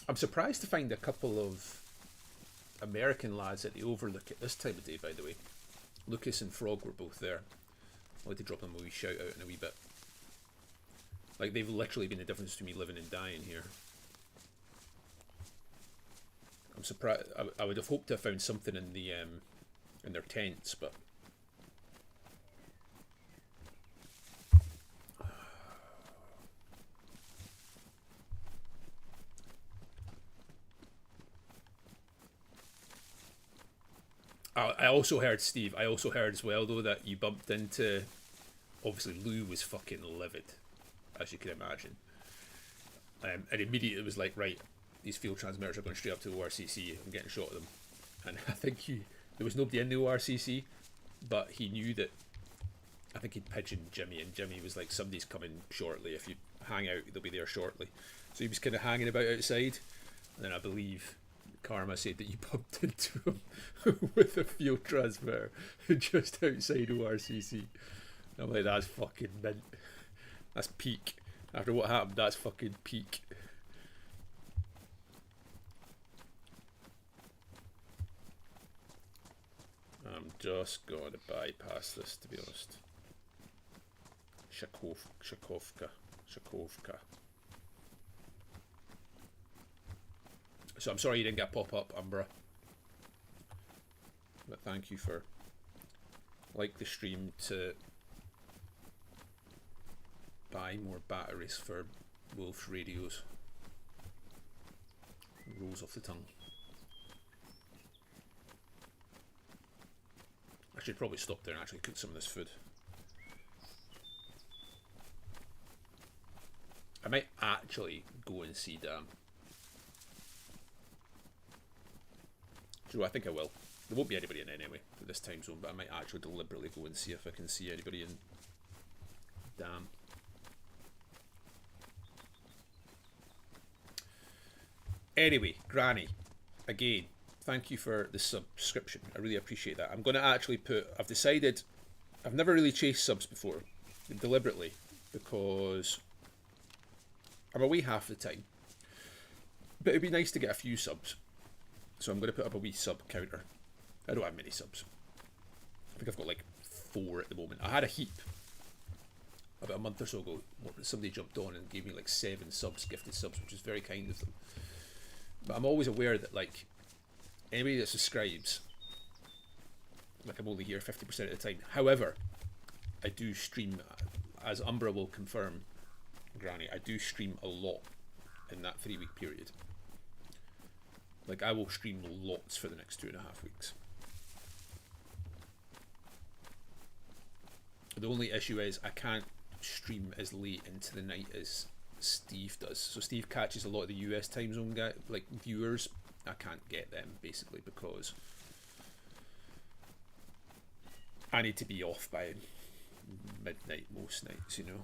I'm surprised to find a couple of American lads at the Overlook at this time of day, by the way. Lucas and Frog were both there. I'd like to drop them a wee shout out in a wee bit. Like, they've literally been the difference between me living and dying here. I'm surprised. I would have hoped to have found something in the in their tents, but I also heard, Steve, I also heard as well though that you bumped into, obviously Lou was fucking livid, as you can imagine, and immediately it was like, right, these field transmitters are going straight up to the ORCC. I'm getting shot at them. And I think there was nobody in the ORCC, but he knew that, I think he'd pigeoned Jimmy, and Jimmy was like, somebody's coming shortly. If you hang out, they'll be there shortly. So he was kind of hanging about outside. And then I believe Karma said that you bumped into him with a field transmitter just outside ORCC. And I'm like, that's fucking mint. That's peak. After what happened, that's fucking peak. I'm just going to bypass this, to be honest. Shakovka. So I'm sorry you didn't get pop-up, Umbra. But thank you for like the stream to buy more batteries for Wolf's radios. Rolls off the tongue. I should probably stop there and actually cook some of this food. I might actually go and see Dan. So I think I will. There won't be anybody in anyway for this time zone, but I might actually deliberately go and see if I can see anybody in Dan. Anyway, Granny, again, thank you for the subscription. I really appreciate that. I'm going to actually I've decided, I've never really chased subs before, deliberately, because I'm away half the time. But it'd be nice to get a few subs. So I'm going to put up a wee sub counter. I don't have many subs. I think I've got like 4 at the moment. I had a heap about a month or so ago. Somebody jumped on and gave me like 7 subs, gifted subs, which is very kind of them. But I'm always aware that like anybody that subscribes, like I'm only here 50% of the time. However, I do stream, as Umbra will confirm, Granny, I do stream a lot in that 3-week period. Like I will stream lots for the next 2.5 weeks. The only issue is I can't stream as late into the night as Steve does. So Steve catches a lot of the US time zone like viewers. I can't get them basically because I need to be off by midnight most nights, you know.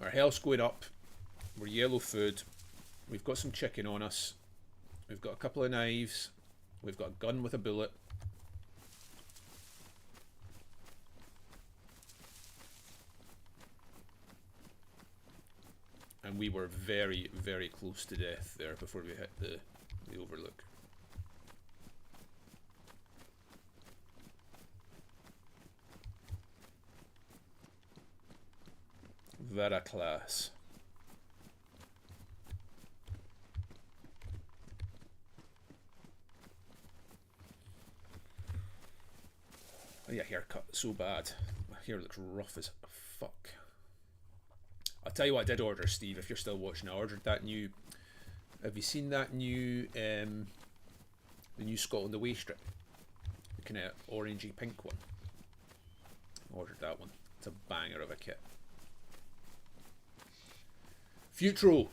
Our health's going up. We're yellow food. We've got some chicken on us. We've got a couple of knives. We've got a gun with a bullet. And we were very, very close to death there before we hit the overlook. Vera class. Oh yeah, haircut so bad. My hair looks rough as fuck. I'll tell you what I did order, Steve, if you're still watching. I ordered that new... Have you seen that new... the new Scotland Away strip? The kind of orangey pink one. I ordered that one. It's a banger of a kit. Futuro.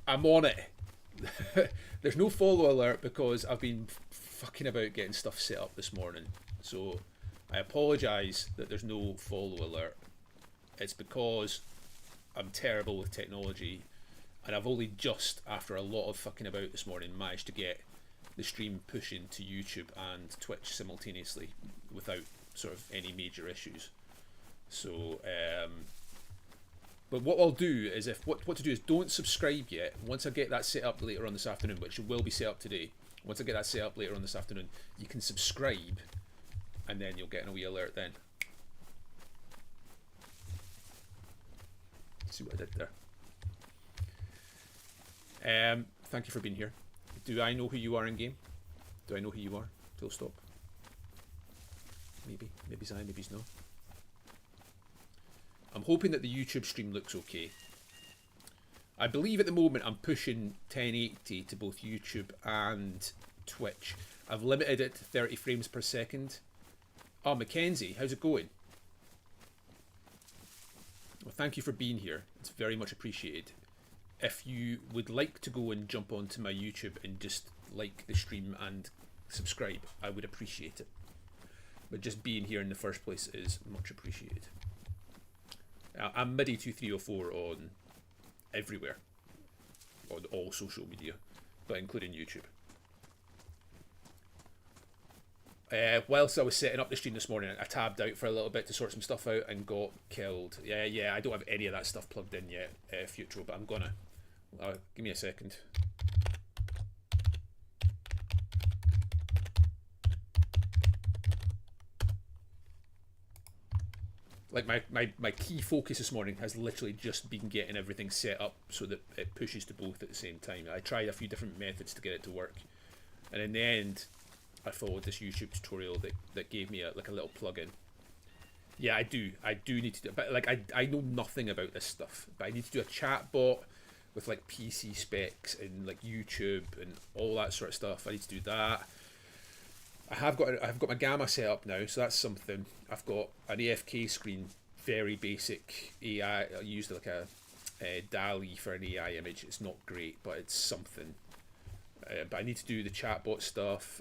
I'm on it. There's no follow alert because I've been fucking about getting stuff set up this morning. So I apologise that there's no follow alert. It's because I'm terrible with technology and I've only just, after a lot of fucking about this morning, managed to get the stream pushing to YouTube and Twitch simultaneously without sort of any major issues. So but what I'll do is, what to do is don't subscribe yet. Once I get that set up later on this afternoon, which will be set up today, once I get that set up later on this afternoon, you can subscribe and then you'll get a wee alert then. See what I did there. Thank you for being here. Do I know who you are in game? Do I know who you are? Till stop. Maybe. Maybe's I, maybe's no. I'm hoping that the YouTube stream looks okay. I believe at the moment I'm pushing 1080 to both YouTube and Twitch. I've limited it to 30 frames per second. Oh, Mackenzie, how's it going? Well, thank you for being here. It's very much appreciated. If you would like to go and jump onto my YouTube and just like the stream and subscribe, I would appreciate it. But just being here in the first place is much appreciated. I'm MIDI2304 on everywhere. On all social media, but including YouTube. Whilst I was setting up the stream this morning, I tabbed out for a little bit to sort some stuff out and got killed. Yeah, I don't have any of that stuff plugged in yet, Futuro, but I'm gonna. Give me a second. Like my key focus this morning has literally just been getting everything set up so that it pushes to both at the same time. I tried a few different methods to get it to work, and in the end I followed this YouTube tutorial that gave me like a little plugin. Yeah, I do need to do, but like I know nothing about this stuff, but I need to do a chat bot with like PC specs and like YouTube and all that sort of stuff. I need to do that. I've got my gamma set up now, so that's something. I've got an AFK screen, very basic AI. I used like a DALI for an AI image. It's not great, but it's something. But I need to do the chatbot stuff.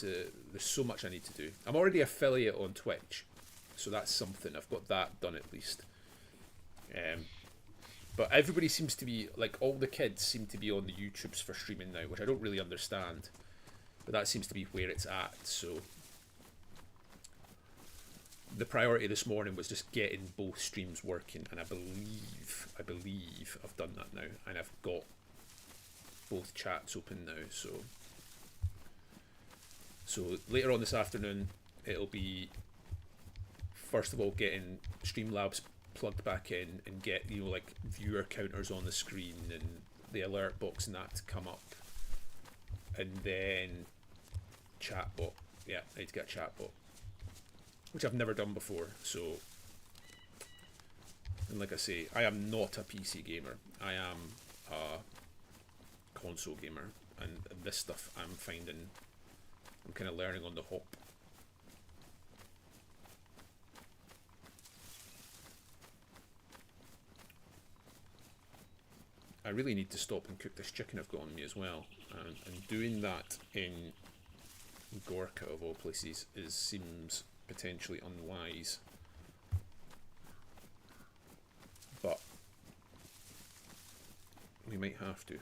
There's so much I need to do. I'm already affiliate on Twitch, so that's something. I've got that done at least. But everybody seems to be, like, all the kids seem to be on the YouTubes for streaming now, which I don't really understand. But that seems to be where it's at, so the priority this morning was just getting both streams working, and I believe I've done that now, and I've got both chats open now, so later on this afternoon it'll be, first of all, getting Streamlabs plugged back in and get, you know, like viewer counters on the screen and the alert box and that to come up, and then chatbot. Yeah, I need to get a chatbot, which I've never done before. So, and like I say, I am not a PC gamer. I am a console gamer, and this stuff I'm kind of learning on the hop. I really need to stop and cook this chicken I've got on me as well, and doing that in Gorka of all places seems potentially unwise, but we might have to.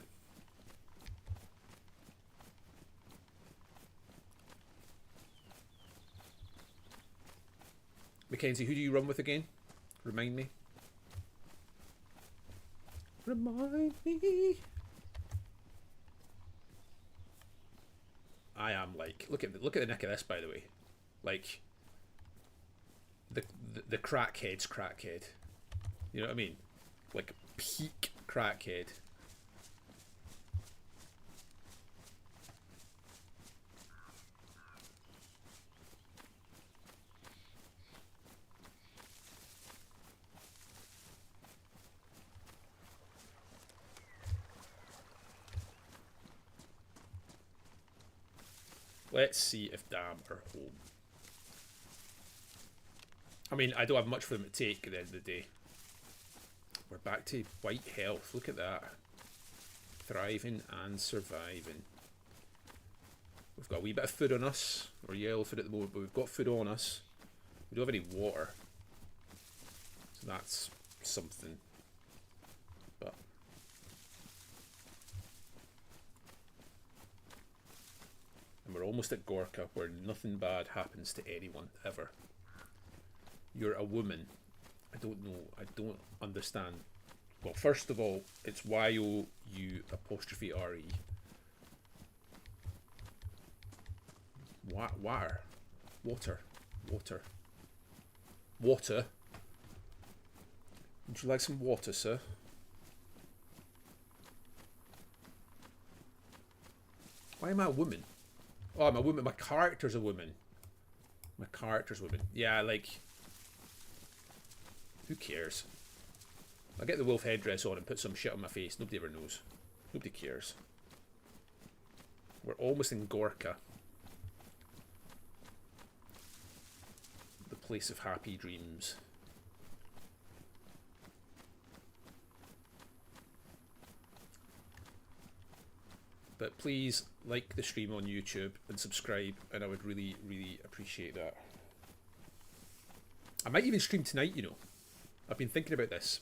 Mackenzie, who do you run with again? Remind me. Remind me. I am like, look at the neck of this, by the way. Like the crackhead's crackhead. You know what I mean? Like peak crackhead. Let's see if Dam are home. I mean, I don't have much for them to take at the end of the day. We're back to white health. Look at that. Thriving and surviving. We've got a wee bit of food on us. We're yellow food at the moment, but we've got food on us. We don't have any water. So that's something. But and we're almost at Gorka, where nothing bad happens to anyone, ever. You're a woman. I don't know. I don't understand. Well, first of all, it's YOU apostrophe RE. Water. Water. Water. Water. Would you like some water, sir? Why am I a woman? Oh, I'm a woman. My character's a woman. My character's a woman. Yeah, like... Who cares? I'll get the wolf headdress on and put some shit on my face. Nobody ever knows. Nobody cares. We're almost in Gorka. place of happy dreams. But please like the stream on YouTube and subscribe, and I would really, really appreciate that. I might even stream tonight, you know. I've been thinking about this.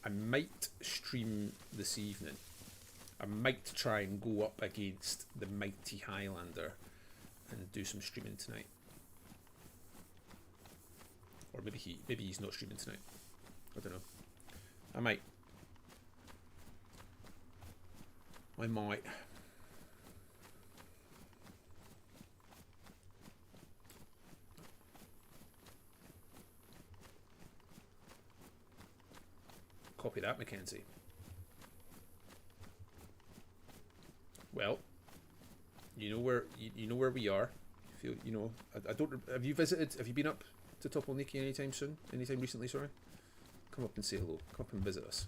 I might stream this evening. I might try and go up against the mighty Highlander and do some streaming tonight. Or maybe he's not streaming tonight. I don't know. I might. I might. Copy that, Mackenzie. Well, you know where you know where we are. Feel you know. I don't. Have you visited? Have you been up to Topolniki anytime soon? Anytime recently? Sorry. Come up and say hello. Come up and visit us.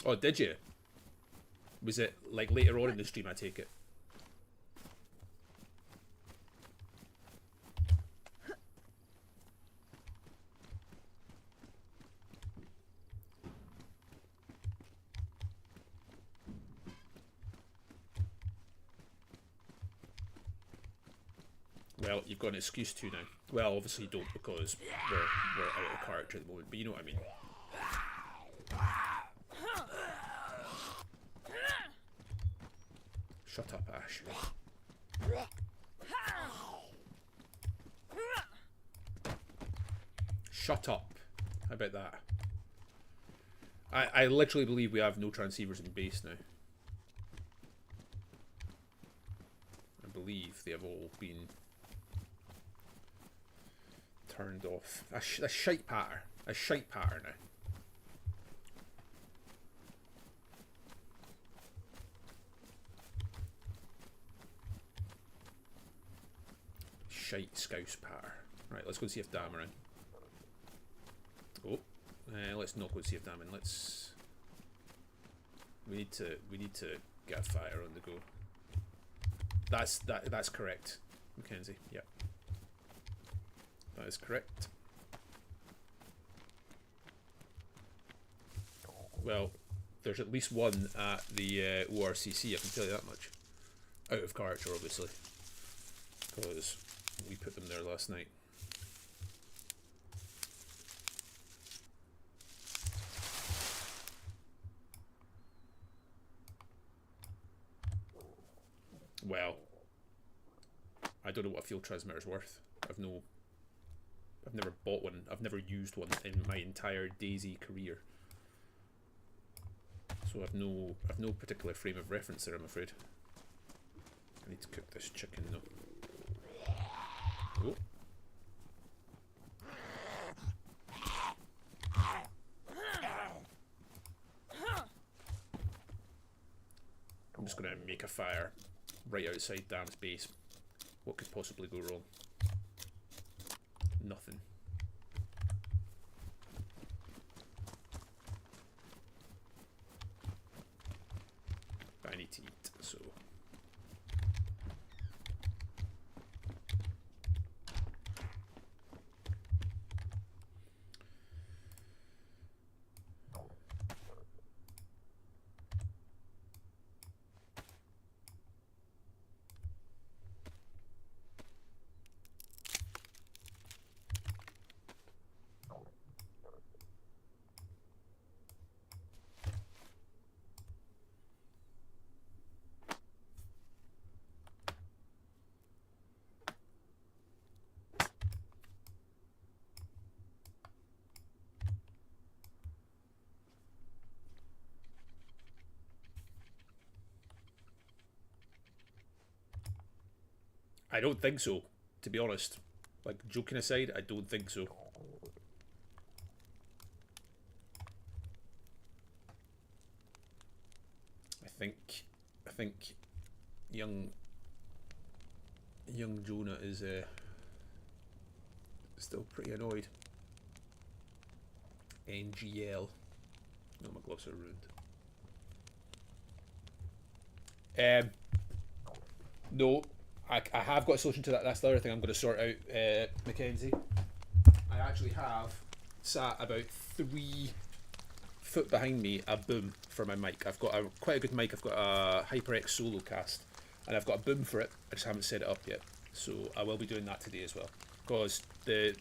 Oh, did you? Was it like later on in the stream? I take it. Well, you've got an excuse to now. Well, obviously you don't, because we're out of character at the moment, but you know what I mean. Shut up, Ash. Shut up. How about that? I literally believe we have no transceivers in base now. I believe they have all been turned off. A shite patter. A shite patter now. Shite scouse patter. Right, let's go and see if Dam are in. Oh, let's not go and see if Dam in. Let's. We need to get a fire on the go. That's correct, Mackenzie. Yep. That is correct. Well, there's at least one at the ORCC, I can tell you that much. Out of character, obviously. Because we put them there last night. Well, I don't know what a field transmitter's worth. I've never bought one. I've never used one in my entire DayZ career. So I've no particular frame of reference there, I'm afraid. I need to cook this chicken though. Oh. I'm just gonna make a fire right outside Dam's base. What could possibly go wrong? Nothing. But I need to eat, so. I don't think so, to be honest. Like, joking aside, I don't think so. I think young Jonah is still pretty annoyed. NGL. No, my gloves are ruined. No, I have got a solution to that. That's the other thing I'm going to sort out, Mackenzie. I actually have sat about 3 foot behind me a boom for my mic. I've got quite a good mic. I've got a HyperX Solo Cast, and I've got a boom for it. I just haven't set it up yet, so I will be doing that today as well. Because the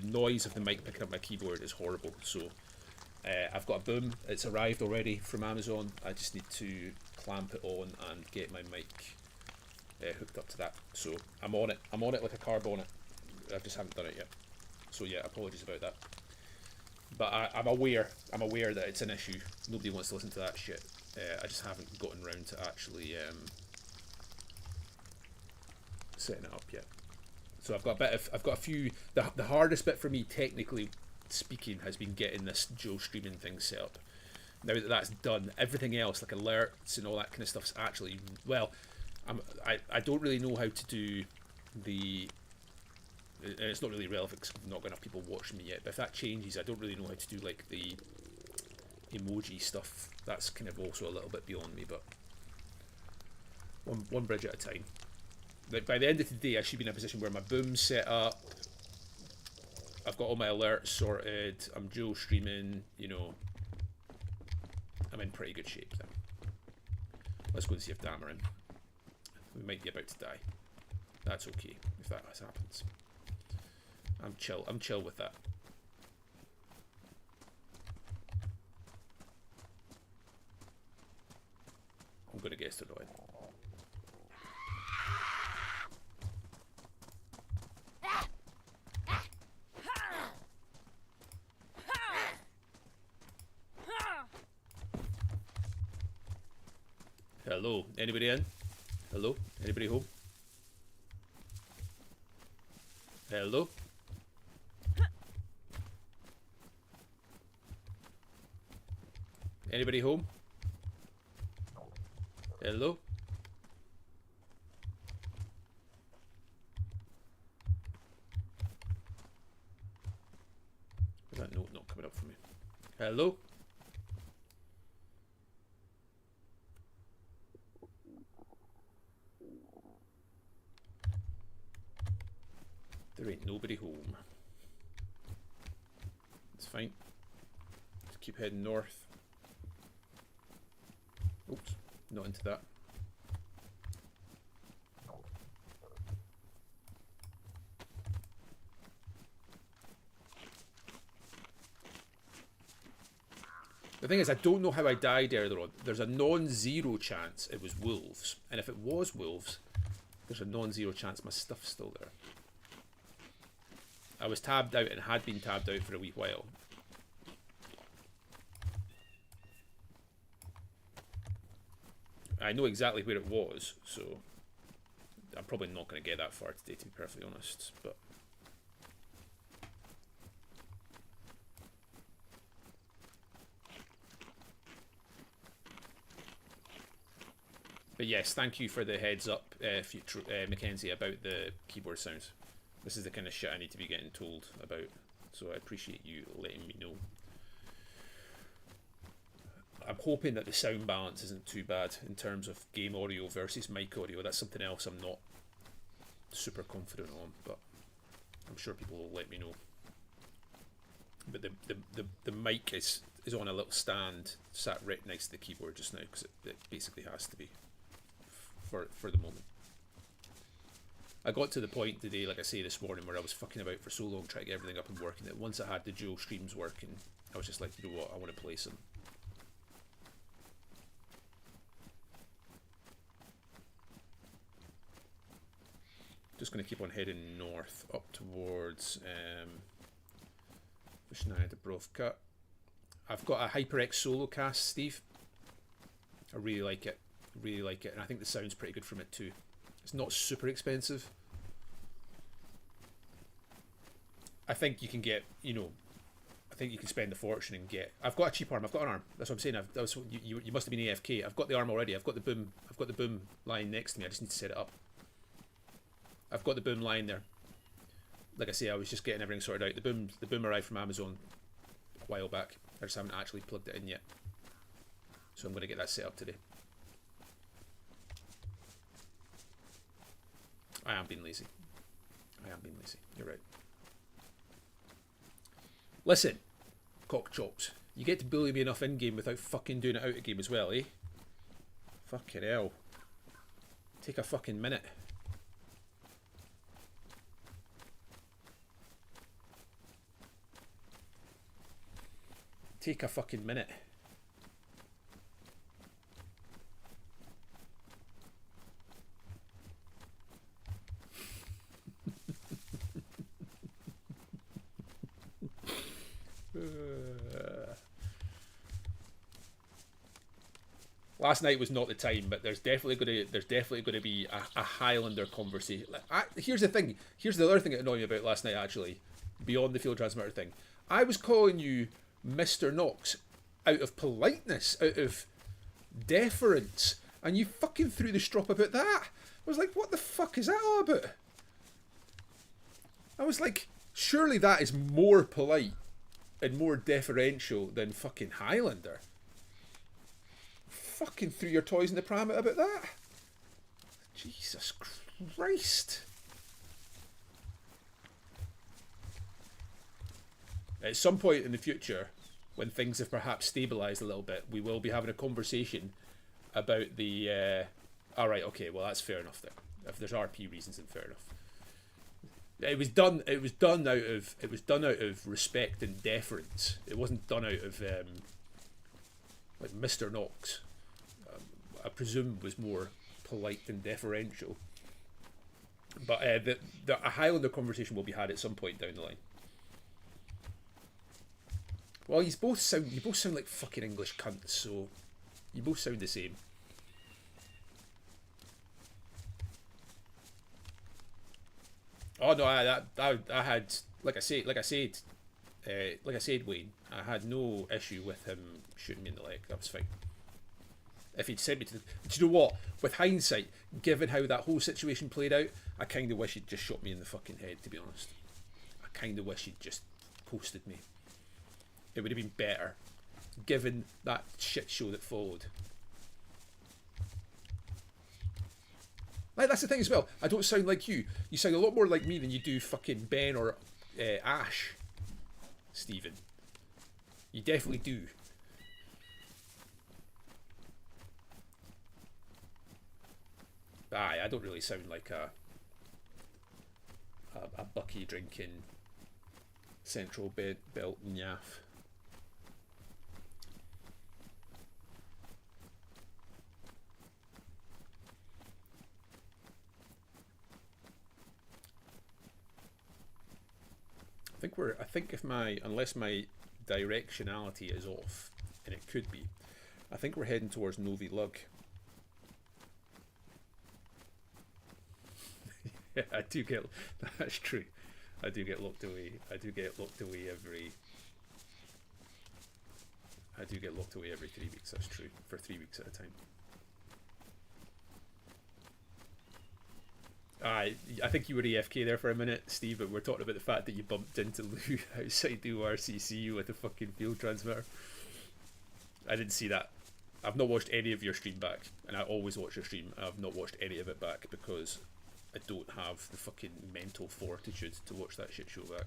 noise of the mic picking up my keyboard is horrible. So I've got a boom. It's arrived already from Amazon. I just need to clamp it on and get my mic hooked up to that. So I'm on it. I'm on it like a car bonnet. I just haven't done it yet. So yeah, apologies about that. But I'm aware that it's an issue. Nobody wants to listen to that shit. I just haven't gotten around to actually setting it up yet. So I've got a few. The hardest bit for me, technically speaking, has been getting this Joe streaming thing set up. Now that that's done, everything else like alerts and all that kind of stuff's actually, well, I don't really know how to do the. And it's not really relevant because I've not got enough people watching me yet. But if that changes, I don't really know how to do like the emoji stuff. That's kind of also a little bit beyond me. But one bridge at a time. Like by the end of the day, I should be in a position where my boom's set up. I've got all my alerts sorted. I'm dual streaming. You know, I'm in pretty good shape then. Let's go and see if Damn are in. We might be about to die. That's okay if that happens. I'm chill with that. I'm gonna guess they're not. Hello, anybody in? Hello, anybody home? Hello? Anybody home? Hello? Is that note not coming up for me? Hello? There ain't nobody home. It's fine. Just keep heading north. Oops, not into that. The thing is, I don't know how I died earlier on. There's a non-zero chance it was wolves. And if it was wolves, there's a non-zero chance my stuff's still there. I was tabbed out and had been tabbed out for a wee while. I know exactly where it was, so I'm probably not going to get that far today, to be perfectly honest. But yes, thank you for the heads up, Mackenzie, about the keyboard sounds. This is the kind of shit I need to be getting told about, so I appreciate you letting me know. I'm hoping that the sound balance isn't too bad in terms of game audio versus mic audio. That's something else I'm not super confident on, but I'm sure people will let me know. But the mic is on a little stand sat right next to the keyboard just now because it basically has to be for the moment. I got to the point today, like I say this morning, where I was fucking about for so long trying to get everything up and working that once I had the dual streams working, I was just like, you know what, I want to play some. Just going to keep on heading north up towards Vishnaya Dubrovka. I've got a HyperX Solo Cast, Steve. I really like it. Really like it. And I think the sound's pretty good from it too. It's not super expensive. I think you can get, you know, I think you can spend a fortune and get. I've got a cheap arm. I've got an arm. That's what I'm saying. You must have been AFK. I've got the arm already. I've got the boom. I've got the boom lying next to me. I just need to set it up. I've got the boom lying there. Like I say, I was just getting everything sorted out. The boom arrived from Amazon a while back. I just haven't actually plugged it in yet. So I'm going to get that set up today. I am being lazy. I am being lazy. You're right. Listen, cock chops. You get to bully me enough in-game without fucking doing it out of game as well, eh? Fucking hell. Take a fucking minute. Take a fucking minute. Last night was not the time, but there's definitely going to be a Highlander conversation. Here's the thing. Here's the other thing that annoyed me about last night. Actually, beyond the field transmitter thing, I was calling you Mr. Knox out of politeness, out of deference, and you fucking threw the strop about that. I was like, what the fuck is that all about? I was like, surely that is more polite and more deferential than fucking Highlander. Fucking threw your toys in the pram about that. Jesus Christ. At some point in the future, when things have perhaps stabilised a little bit, we will be having a conversation about the... Alright, okay, well that's fair enough then. If there's RP reasons, then fair enough. It was done out of respect and deference. It wasn't done out of like Mr. Knox. I presume was more polite and deferential. But a Highlander conversation will be had at some point down the line. Well, you both sound like fucking English cunts, so you both sound the same. Oh no, I had like I said, Wayne, I had no issue with him shooting me in the leg. That was fine. If he'd sent me to the... Do you know what? With hindsight, given how that whole situation played out, I kind of wish he'd just shot me in the fucking head, to be honest. I kind of wish he'd just posted me. It would have been better, given that shit show that followed. Like, that's the thing as well. I don't sound like you. You sound a lot more like me than you do fucking Ben or Ash, Stephen. You definitely do. Aye, I don't really sound like a bucky drinking central belt naff. I think unless my directionality is off, and it could be, I think we're heading towards Novi Lug. Yeah, I do get. That's true. I do get locked away. I do get locked away every 3 weeks. That's true. For 3 weeks at a time. I think you were AFK there for a minute, Steve, but we're talking about the fact that you bumped into Lou outside the ORCC with a fucking field transmitter. I didn't see that. I've not watched any of your stream back, and I always watch your stream. I've not watched any of it back because I don't have the fucking mental fortitude to watch that shit show back.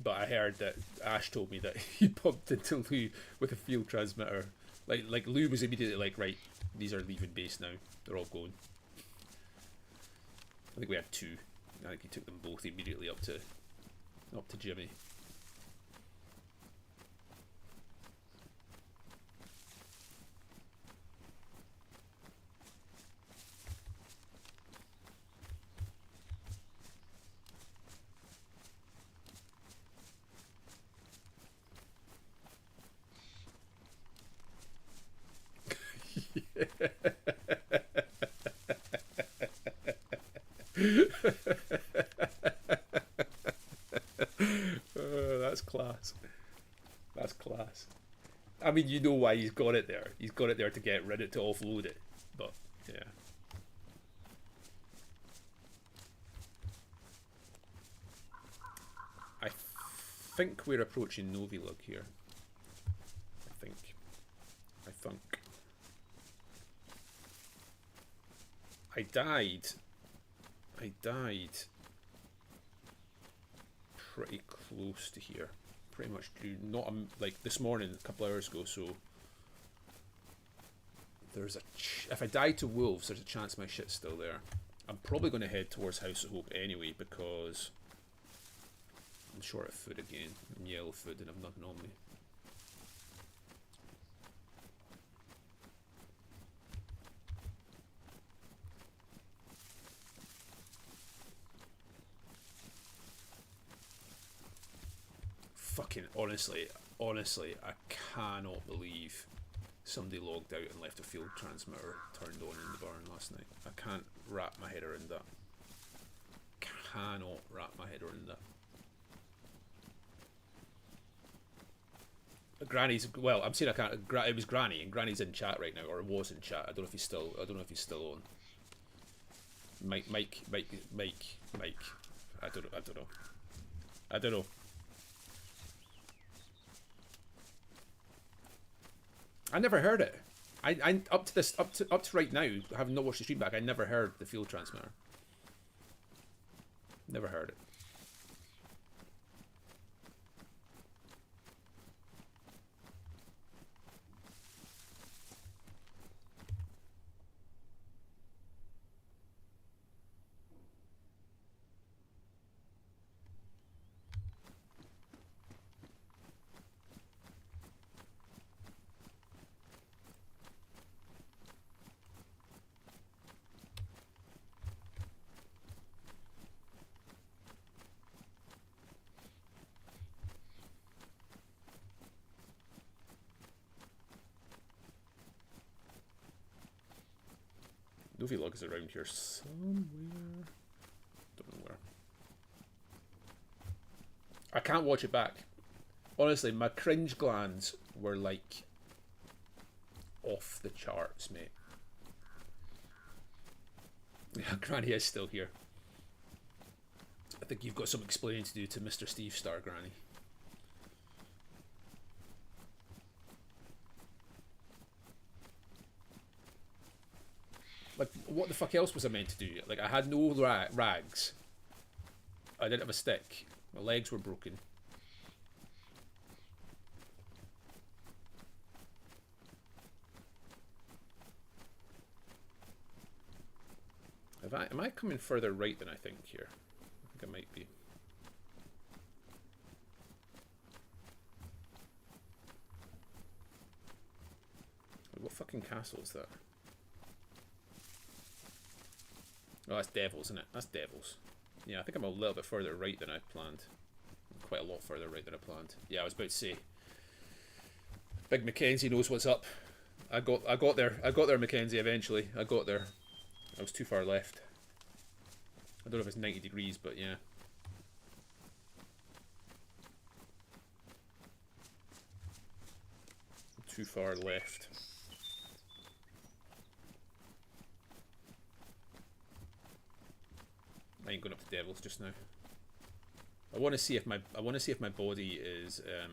But I heard that Ash told me that he bumped into Lou with a field transmitter. Like Lou was immediately like, right, these are leaving base now. They're all going. I think we had two. I think he took them both immediately up to Jimmy. That's class. That's class. I mean, you know why he's got it there. He's got it there to get rid of it, to offload it. But yeah. I think we're approaching Novilug here. I think. I died pretty close to here. Pretty much not like this morning, a couple hours ago, so there's if I die to wolves, there's a chance my shit's still there. I'm probably going to head towards House of Hope anyway, because I'm short of food again. I'm yellow food and I've nothing on me. Fucking honestly, I cannot believe somebody logged out and left a field transmitter turned on in the barn last night. I can't wrap my head around that. Cannot wrap my head around that. Granny's, well, I'm saying I can't. It was Granny, and Granny's in chat right now, or was in chat. I don't know if he's still. I don't know if he's still on. Mike. I don't know. I never heard it. I up to right now, having not watched the stream back, I never heard the field transmitter. Never heard it. Novilug is around here somewhere. Don't know where. I can't watch it back. Honestly, my cringe glands were like off the charts, mate. Yeah, Granny is still here. I think you've got some explaining to do to Mr. Steve Star, Granny. Like, what the fuck else was I meant to do? Like, I had no rags. I didn't have a stick. My legs were broken. Am I coming further right than I think here? I think I might be. What fucking castle is that? Oh, that's Devils, isn't it? That's Devils. Yeah, I think I'm a little bit further right than I planned. Quite a lot further right than I planned. Yeah, I was about to say. Big Mackenzie knows what's up. I got there, Mackenzie, eventually. I got there. I was too far left. I don't know if it's 90 degrees, but yeah. Too far left. I ain't going up to Devils just now. I want to see if my body is I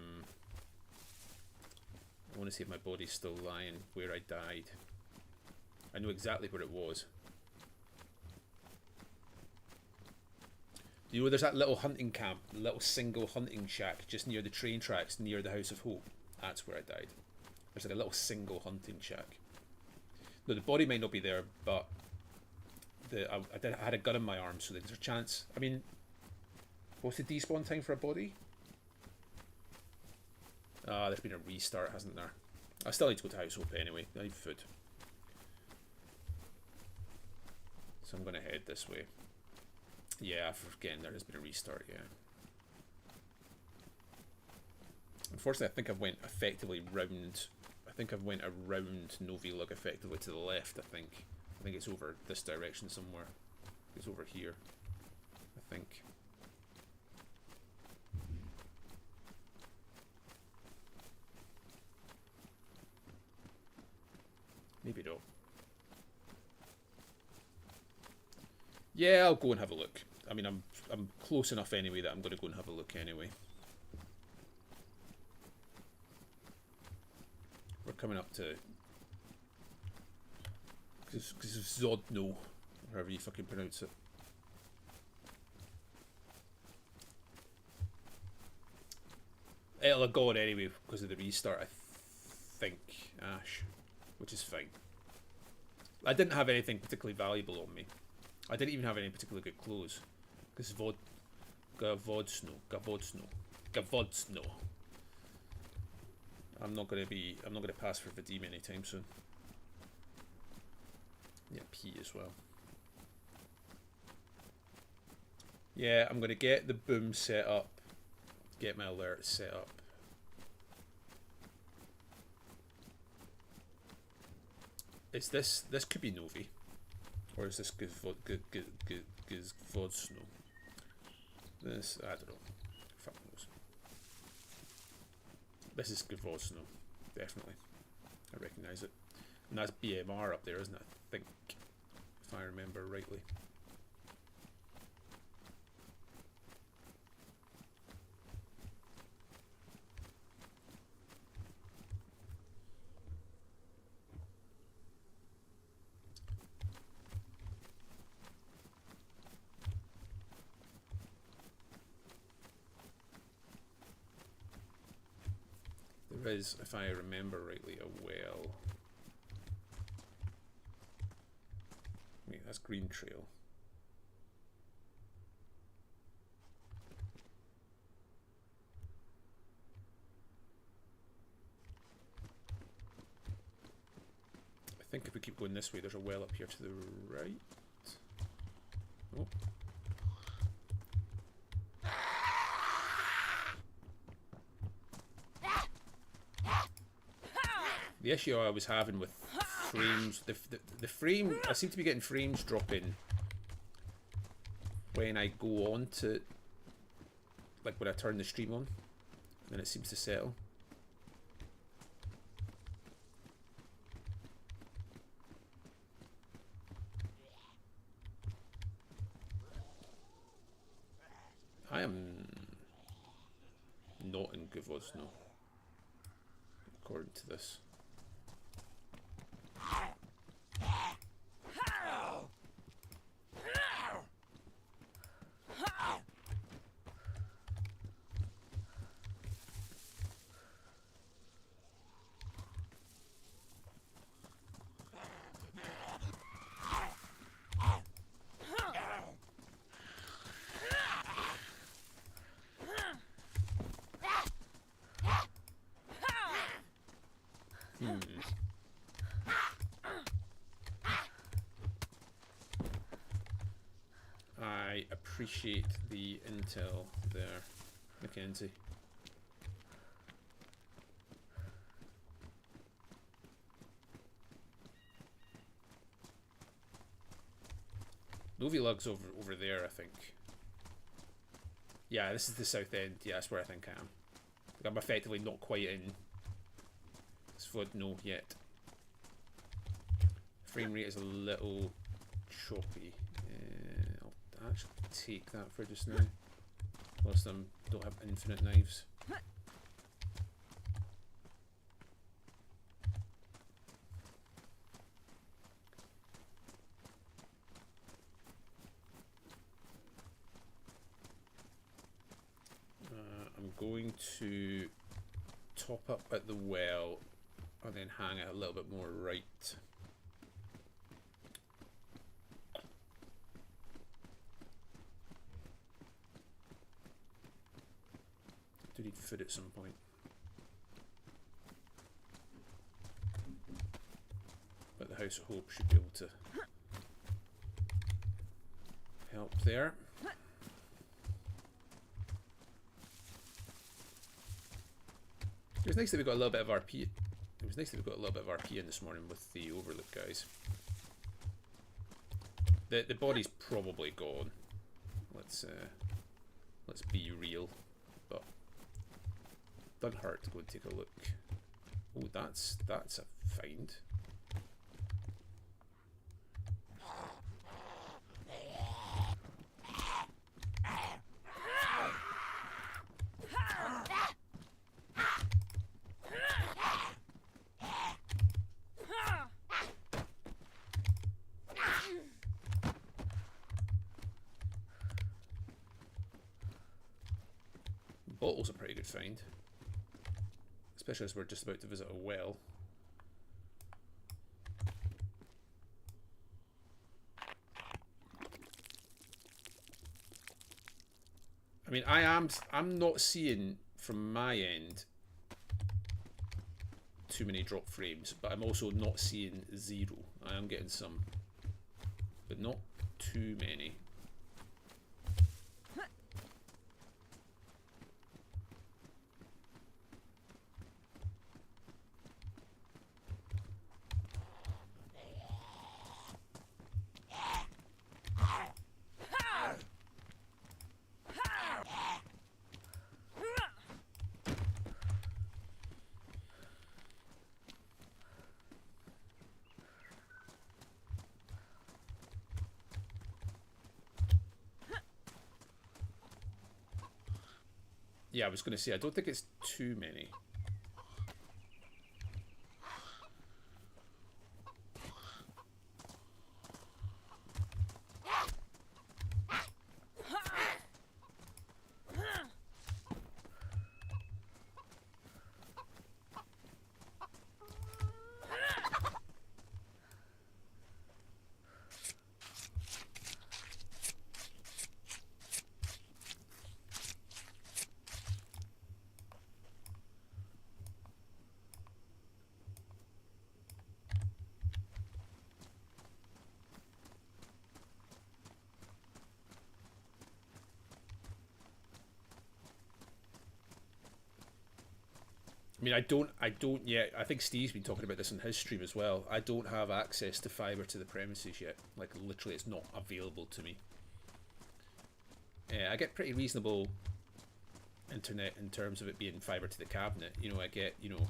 want to see if my body's still lying where I died. I know exactly where it was. You know, there's that little hunting camp, little single hunting shack just near the train tracks near the House of Hope. That's where I died. There's like a little single hunting shack. No, the body might not be there, but I had a gun in my arm, so there's a chance. I mean, what's the despawn time for a body? Ah, there's been a restart, hasn't there? I still need to go to House Hope anyway. I need food. So I'm going to head this way. Yeah, forgetting there has been a restart, yeah. Unfortunately, I think I've went effectively round... I think I've went around Novilug effectively to the left, I think. I think it's over this direction somewhere. It's over here, I think. Maybe not. Yeah, I'll go and have a look. I mean, I'm close enough anyway that I'm going to go and have a look anyway. coming up to Zodno, however you fucking pronounce it. It'll have gone anyway because of the restart, I think, Ash, which is fine. I didn't have anything particularly valuable on me. I didn't even have any particularly good clothes. Because Gavodsno. I'm not gonna pass for Vadim anytime soon. Yeah, P as well. Yeah, I'm gonna get the boom set up. Get my alerts set up. Is this could be Novi, or is this Gavodsno? This I don't know. Fuck knows. This is Gavodsno, definitely. I recognise it, and that's BMR up there, isn't it? I think, if I remember rightly. There is, if I remember rightly, a well. Wait, that's Green Trail. I think if we keep going this way, there's a well up here to the right. Oh. The issue I was having with frames, the frame, I seem to be getting frames dropping when I go on to, like when I turn the stream on, and it seems to settle. I am not in Gavodsno, according to this. I appreciate the intel there, Mackenzie. Novilug's over there, I think. Yeah, this is the south end. Yeah, that's where I think I am. Like, I'm effectively not quite in Svodno yet. Frame rate is a little choppy. I'll actually take that for just now. Whilst I don't have infinite knives. I'm going to top up at the well and then hang it a little bit more right. Do need food at some point. But the House of Hope should be able to help there. It was nice that we got a little bit of RP. It was nice that we got a little bit of RP in this morning with the Overlook guys. The body's probably gone. Let's be real, but doesn't hurt to go and take a look. Oh, that's a find. bottle's a pretty good find. Especially as we're just about to visit a well. I mean, I'm not seeing from my end too many drop frames, but I'm also not seeing 0. I am getting some, but not too many. Yeah, I was going to say, I don't think it's too many. I mean, I don't yet. I think Steve's been talking about this on his stream as well. I don't have access to fibre to the premises yet. Like, literally, it's not available to me. I get pretty reasonable internet in terms of it being fibre to the cabinet. You know, I get, you know,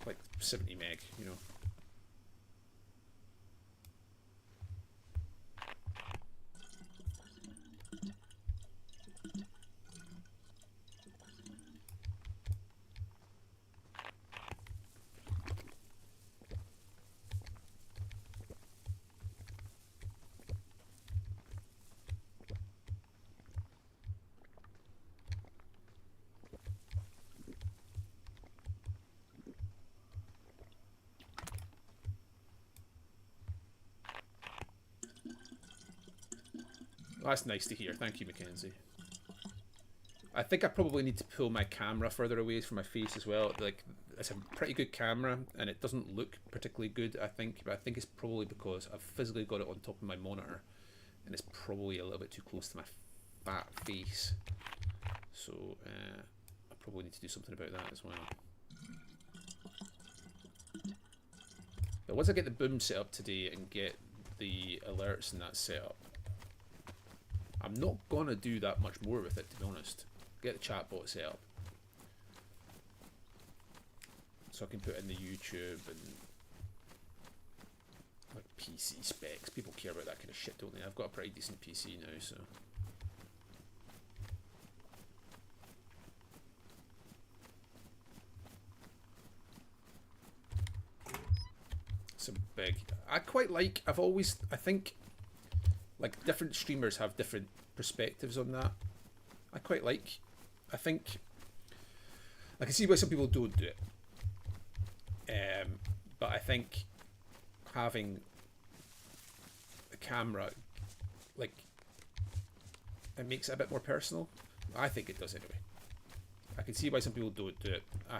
like 70 meg, you know. That's nice to hear. Thank you, Mackenzie. I think I probably need to pull my camera further away from my face as well. Like, it's a pretty good camera, and it doesn't look particularly good, I think. But I think it's probably because I've physically got it on top of my monitor, and it's probably a little bit too close to my fat face. So, I probably need to do something about that as well. But once I get the boom set up today and get the alerts and that set up, I'm not gonna do that much more with it, to be honest. Get the chatbot set up, so I can put in the YouTube and like PC specs. People care about that kind of shit, don't they? I've got a pretty decent PC now, so. It's a big. I quite like. I think. Like, different streamers have different perspectives on that. I quite like. I think I can see why some people don't do it. But I think having a camera, like, it makes it a bit more personal. I think it does anyway. I can see why some people don't do it. I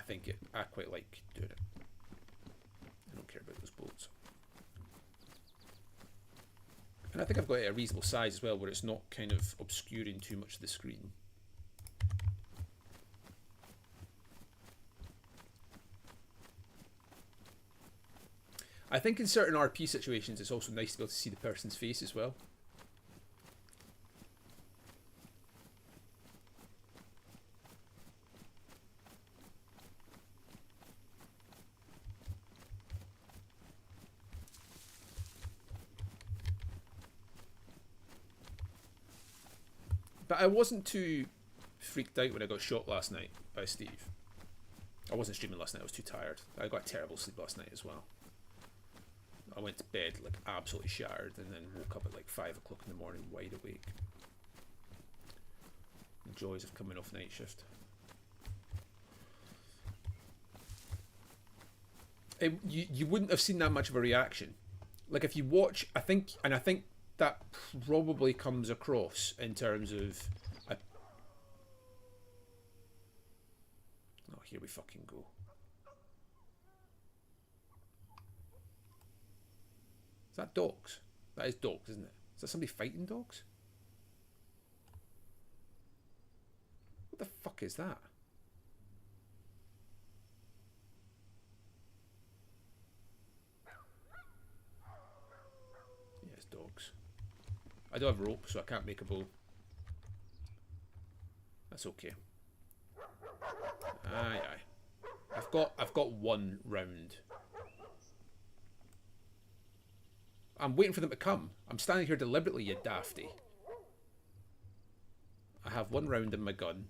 quite like doing it. I don't care about those bolts. And I think I've got it at a reasonable size as well, where it's not kind of obscuring too much of the screen. I think in certain RP situations, it's also nice to be able to see the person's face as well. But I wasn't too freaked out when I got shot last night by Steve. I wasn't streaming last night, I was too tired. I got terrible sleep last night as well. I went to bed like absolutely shattered and then woke up at like 5 o'clock in the morning wide awake. joys of coming off night shift. You wouldn't have seen that much of a reaction. Like if you watch, I think that probably comes across in terms of. Oh, here we fucking go. Is that dogs? That is dogs, isn't it? Is that somebody fighting dogs? What the fuck is that? Yeah, it's dogs. I don't have rope, so I can't make a bow. That's okay. Aye, aye. I've got one round. I'm waiting for them to come. I'm standing here deliberately, you dafty. I have one round in my gun.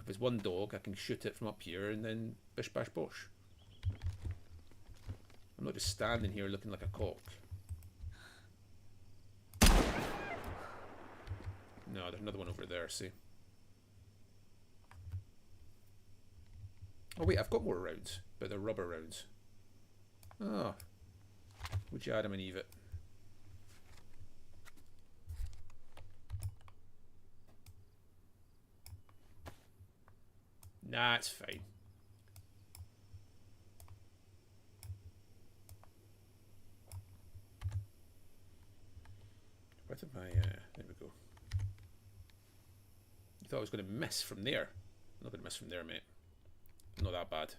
If it's one dog, I can shoot it from up here and then bish bash bosh. I'm not just standing here looking like a cock. No, there's another one over there, see? Oh wait, I've got more rounds, but they're rubber rounds. Oh. Would you Adam and Eve it? Nah, it's fine. Where did my... there we go. You thought I was going to miss from there. I'm not going to miss from there, mate. Not that bad.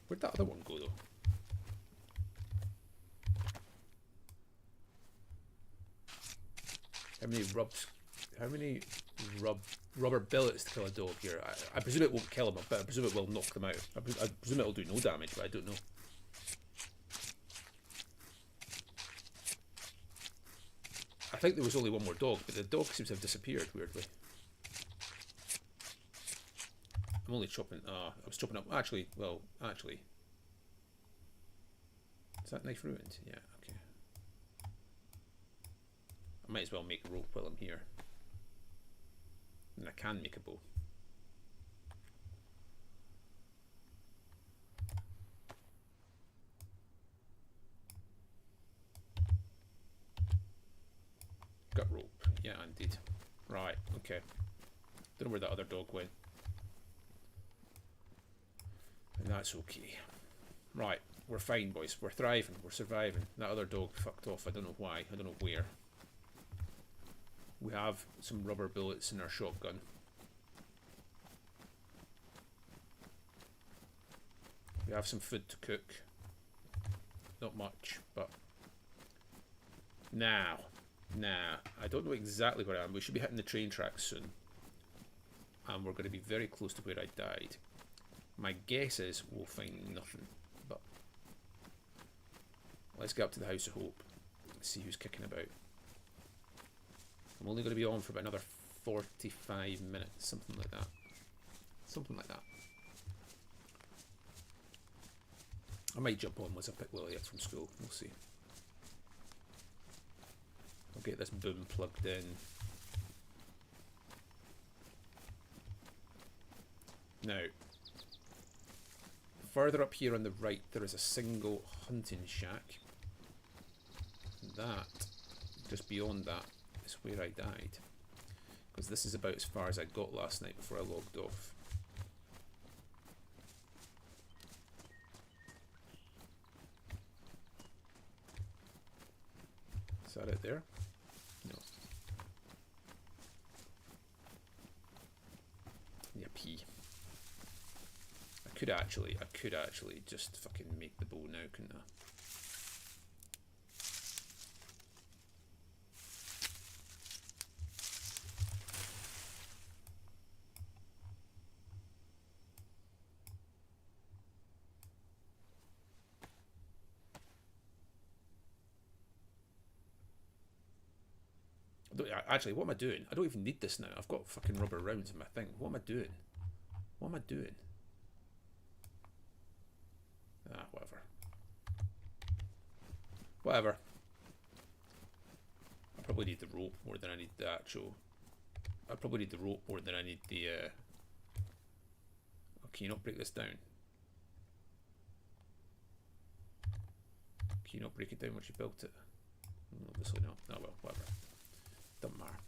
Where'd that other one go, though? How many rubber billets to kill a dog here? I presume it won't kill them, but I presume it will knock them out. I presume it'll do no damage, but I don't know. I think there was only one more dog, but the dog seems to have disappeared weirdly. I'm only chopping. I was chopping up. Actually. Is that knife ruined? Yeah, okay. I might as well make a rope while I'm here. And I can make a bow. Got rope. Yeah, indeed. Right, okay. Don't know where that other dog went. And that's okay. Right, we're fine, boys. We're thriving. We're surviving. That other dog fucked off. I don't know why. I don't know where. We have some rubber bullets in our shotgun. We have some food to cook. Not much, but... Now, I don't know exactly where I am. We should be hitting the train tracks soon. And we're going to be very close to where I died. My guess is we'll find nothing, but let's get up to the House of Hope and see who's kicking about. I'm only going to be on for about another 45 minutes, something like that. Something like that. I might jump on once I pick Lily up from school, we'll see. I'll get this boom plugged in. Now, further up here on the right, there is a single hunting shack. That, just beyond that, is where I died. Because this is about as far as I got last night before I logged off. Is that it there? No. Yeah, pee. I could actually just fucking make the bow now, couldn't I? Actually, what am I doing? I don't even need this now. I've got fucking rubber rounds in my thing. What am I doing? What am I doing? Ah, whatever. Whatever. I probably need the rope more than I need the actual... I probably need the rope more than I need the... Oh, can you not break this down? Can you not break it down once you built it? Obviously not. Oh well, whatever. Doesn't matter.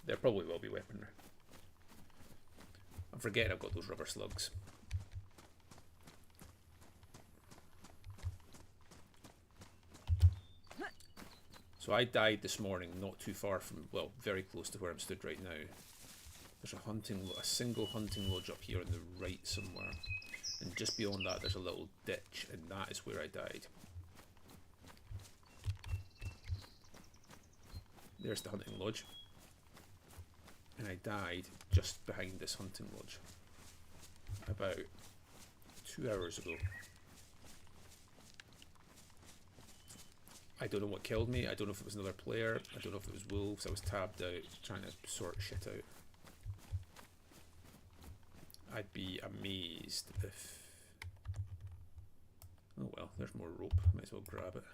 There probably will be weaponry. I'm forgetting I've got those rubber slugs. So I died this morning, not too far from, well, very close to where I'm stood right now. There's a single hunting lodge up here on the right somewhere. And just beyond that there's a little ditch, and that is where I died. There's the hunting lodge. And I died just behind this hunting lodge. About 2 hours ago. I don't know what killed me. I don't know if it was another player. I don't know if it was wolves. I was tabbed out trying to sort shit out. I'd be amazed if... Oh well, there's more rope. Might as well grab it.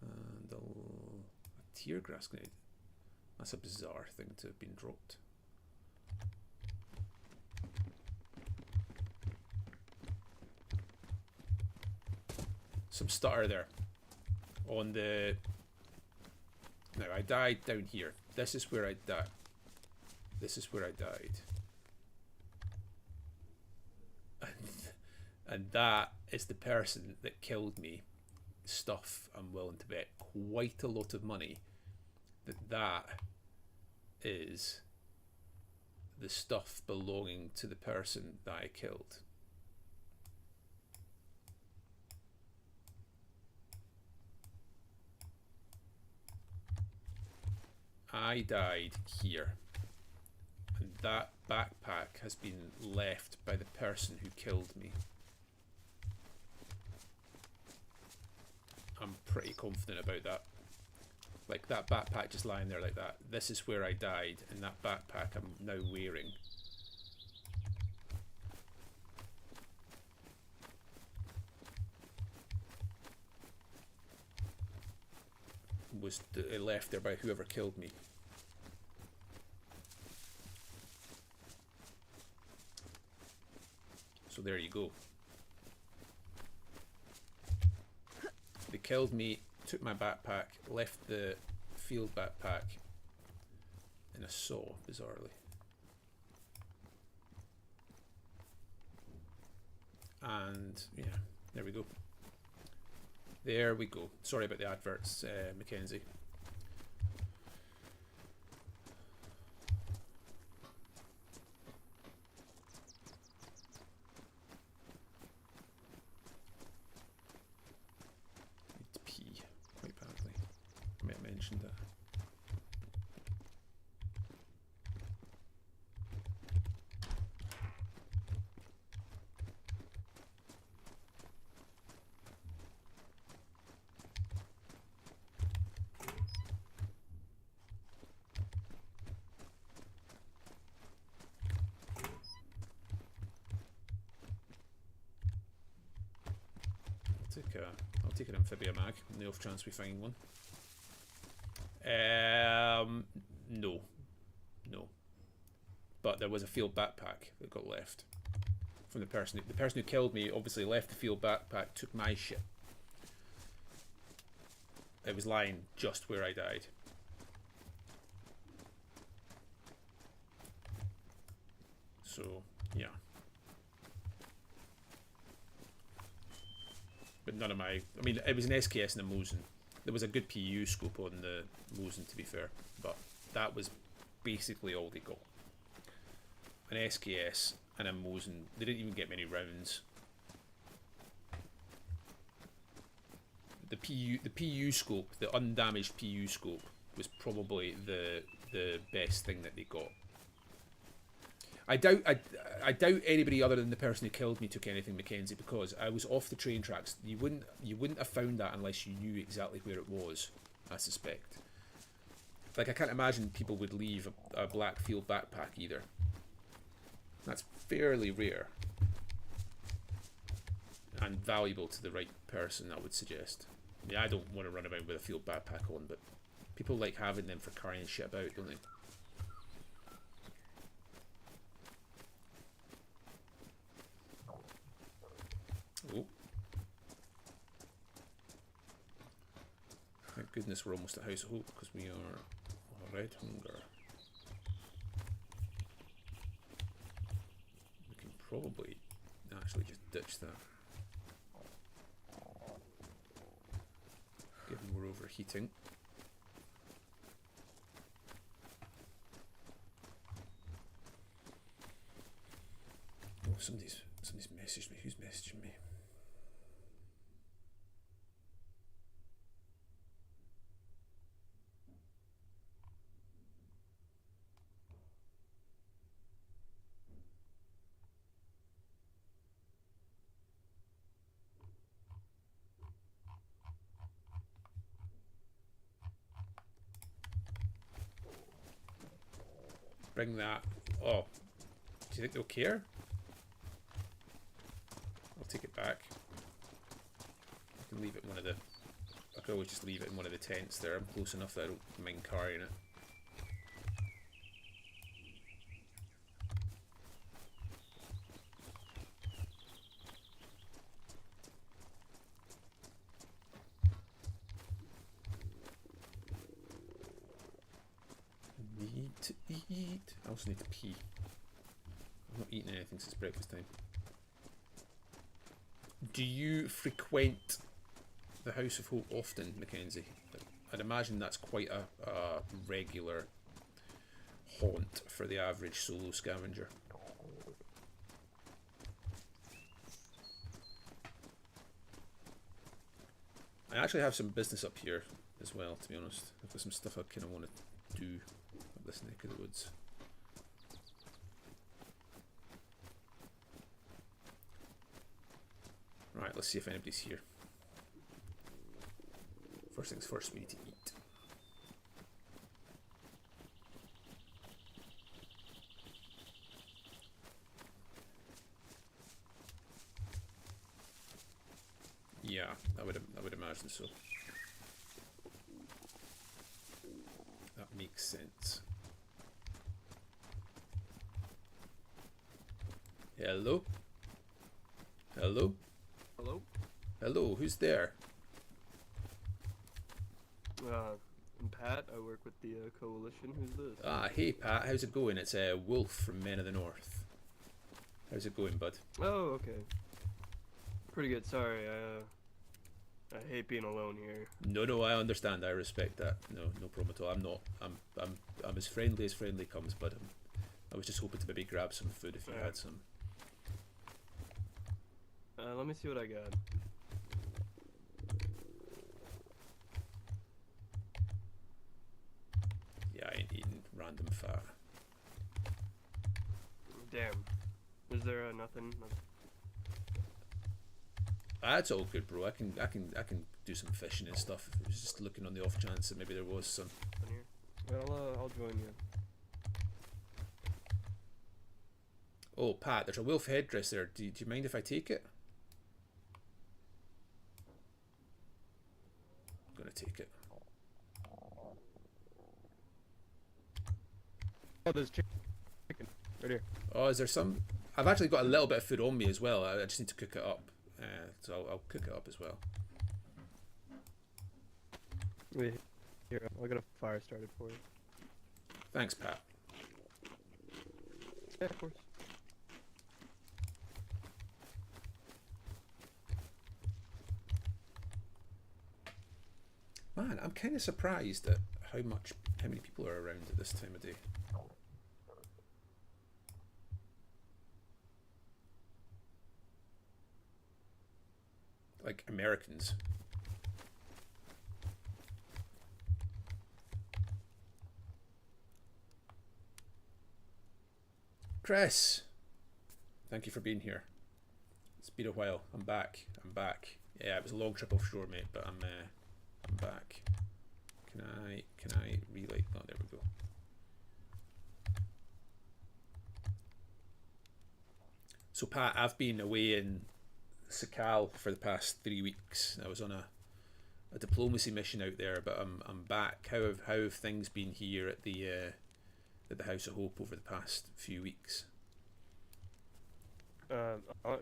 And a tear grass grenade. That's a bizarre thing to have been dropped. Some stutter there. On the... Now, I died down here. This is where I died. This is where I died. And that is the person that killed me. Stuff, I'm willing to bet quite a lot of money that is the stuff belonging to the person that I killed. I died here, and that backpack has been left by the person who killed me. I'm pretty confident about that. Like, that backpack just lying there like that. This is where I died, and that backpack I'm now wearing. Was left there by whoever killed me. So there you go. They killed me, took my backpack, left the field backpack in a saw, bizarrely. And yeah, there we go. There we go. Sorry about the adverts, Mackenzie. Need to pee quite badly. I may have mentioned that. I'll take an amphibia mag on the off chance we find one. No. But there was a field backpack that got left from the person. The person who killed me obviously left the field backpack, took my shit. It was lying just where I died. So, yeah. But none of my... I mean, it was an SKS and a Mosin. There was a good PU scope on the Mosin, to be fair. But that was basically all they got. An SKS and a Mosin. They didn't even get many rounds. The PU scope, the undamaged PU scope, was probably the best thing that they got. I doubt anybody other than the person who killed me took anything, Mackenzie, because I was off the train tracks. You wouldn't have found that unless you knew exactly where it was, I suspect. Like, I can't imagine people would leave a black field backpack either. That's fairly rare. and valuable to the right person, I would suggest. Yeah, I don't want to run around with a field backpack on, but people like having them for carrying shit about, don't they? Oh. Thank goodness we're almost at House of Hope, because we are Red Hunger. We can probably actually just ditch that. Given we're overheating. Oh, somebody's messaged me. Who's messaging me? Bring that. Oh, do you think they'll care? I'll take it back. I can leave it in one of the... I could always just leave it in one of the tents there. I'm close enough that I don't mind carrying it. Need to eat. I also need to pee. I've not eaten anything since breakfast time. Do you frequent the House of Hope often, Mackenzie? I'd imagine that's quite a regular haunt for the average solo scavenger. I actually have some business up here as well, to be honest. I've got some stuff I kind of want to do up this neck of the woods. Right, let's see if anybody's here. First things first, we need to eat. Yeah, I would imagine so. That makes sense. Hello? Hello? Hello? Hello, who's there? I'm Pat. I work with the coalition. Who's this? Ah, hey Pat, how's it going? It's Wolf from Men of the North. How's it going, bud? Oh, okay. Pretty good. Sorry, I hate being alone here. No, I understand. I respect that. No problem at all. I'm not. I'm as friendly comes, but I was just hoping to maybe grab some food if you had some. Let me see what I got. Yeah, I ain't eating random fat. Damn. Is there nothing? That's all good, bro. I can do some fishing and stuff. I was just looking on the off chance that maybe there was some. Here. I'll join you. Oh, Pat, there's a wolf headdress there. Do you mind if I take it? I'm gonna take it. Oh, there's chicken right here. Oh, is there some? I've actually got a little bit of food on me as well. I just need to cook it up. So I'll cook it up as well. Wait, here, I'll get a fire started for you. Thanks, Pat. Yeah, of course. Man, I'm kind of surprised at how many people are around at this time of day. Like Americans. Chris, thank you for being here. It's been a while. I'm back. Yeah, it was a long trip offshore, mate, but I'm back. Can I relight? Oh, there we go. So Pat, I've been away in Sakal for the past 3 weeks. I was on a diplomacy mission out there, but I'm back. How have things been here at the House of Hope over the past few weeks?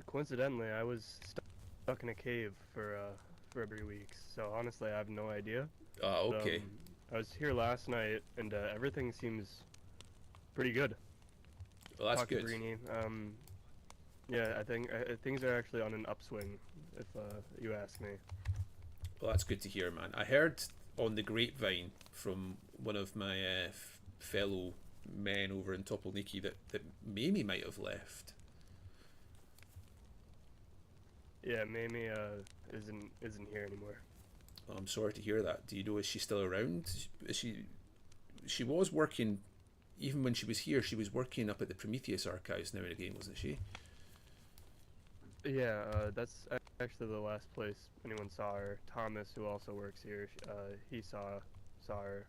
Coincidentally, I was stuck in a cave for 3 weeks. So honestly, I have no idea. Oh, okay. I was here last night, and everything seems pretty good. Well, that's Talked to good. Greenie. Yeah, I think things are actually on an upswing, if you ask me. Well, that's good to hear, man. I heard on the grapevine from one of my fellow men over in Topolniki that Mamie might have left. Yeah, Mamie isn't here anymore. Oh, I'm sorry to hear that. Do you know, is she still around? She was working, even when she was here, she was working up at the Prometheus archives now and again, wasn't she? Yeah, that's actually the last place anyone saw her. Thomas, who also works here, he saw her,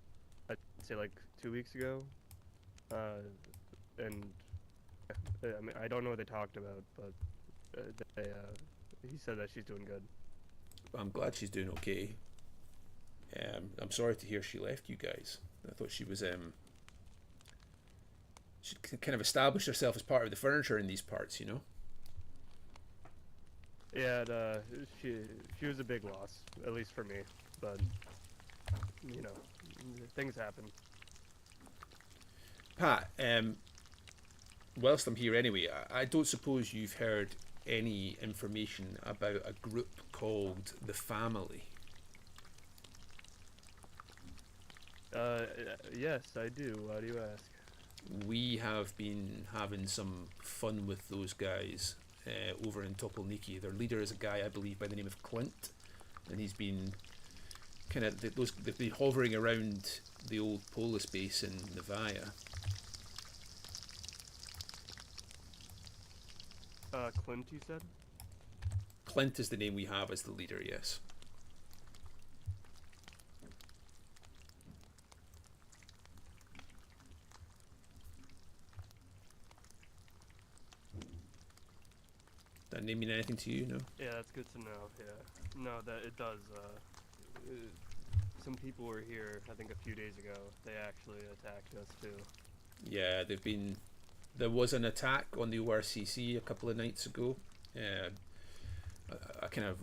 I'd say like 2 weeks ago. And I mean, I don't know what they talked about, but he said that she's doing good. I'm glad she's doing okay. I'm sorry to hear she left you guys. I thought she was she kind of established herself as part of the furniture in these parts, you know. Yeah, she was a big loss, at least for me. But you know, things happen. Pat, whilst I'm here anyway, I don't suppose you've heard any information about a group called The Family. Yes, I do. Why do you ask? We have been having some fun with those guys over in Topolniki. Their leader is a guy, I believe, by the name of Clint, and he's been they've been hovering around the old Polis base in Nevaya. Clint, you said? Clint is the name we have as the leader, yes. Does that name mean anything to you? No? Yeah, that's good to know. Yeah, no, that it does. Some people were here, I think, a few days ago. They actually attacked us too. Yeah, there was an attack on the ORCC a couple of nights ago. A kind of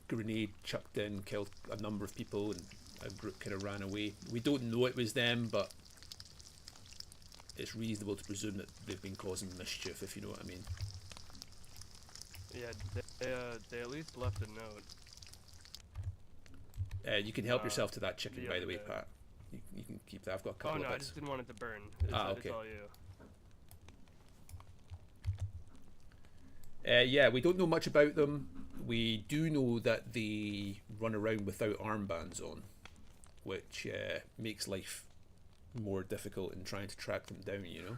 grenade chucked in, killed a number of people, and a group kind of ran away. We don't know it was them, but it's reasonable to presume that they've been causing mischief, if you know what I mean. Yeah, they at least left a note. You can help yourself to that chicken, by the way, other day. Pat. You can keep that. I've got a couple Oh no, of I bits. just didn't want it to burn. It's Okay. all you. Yeah, we don't know much about them. We do know that they run around without armbands on, which makes life more difficult in trying to track them down, you know?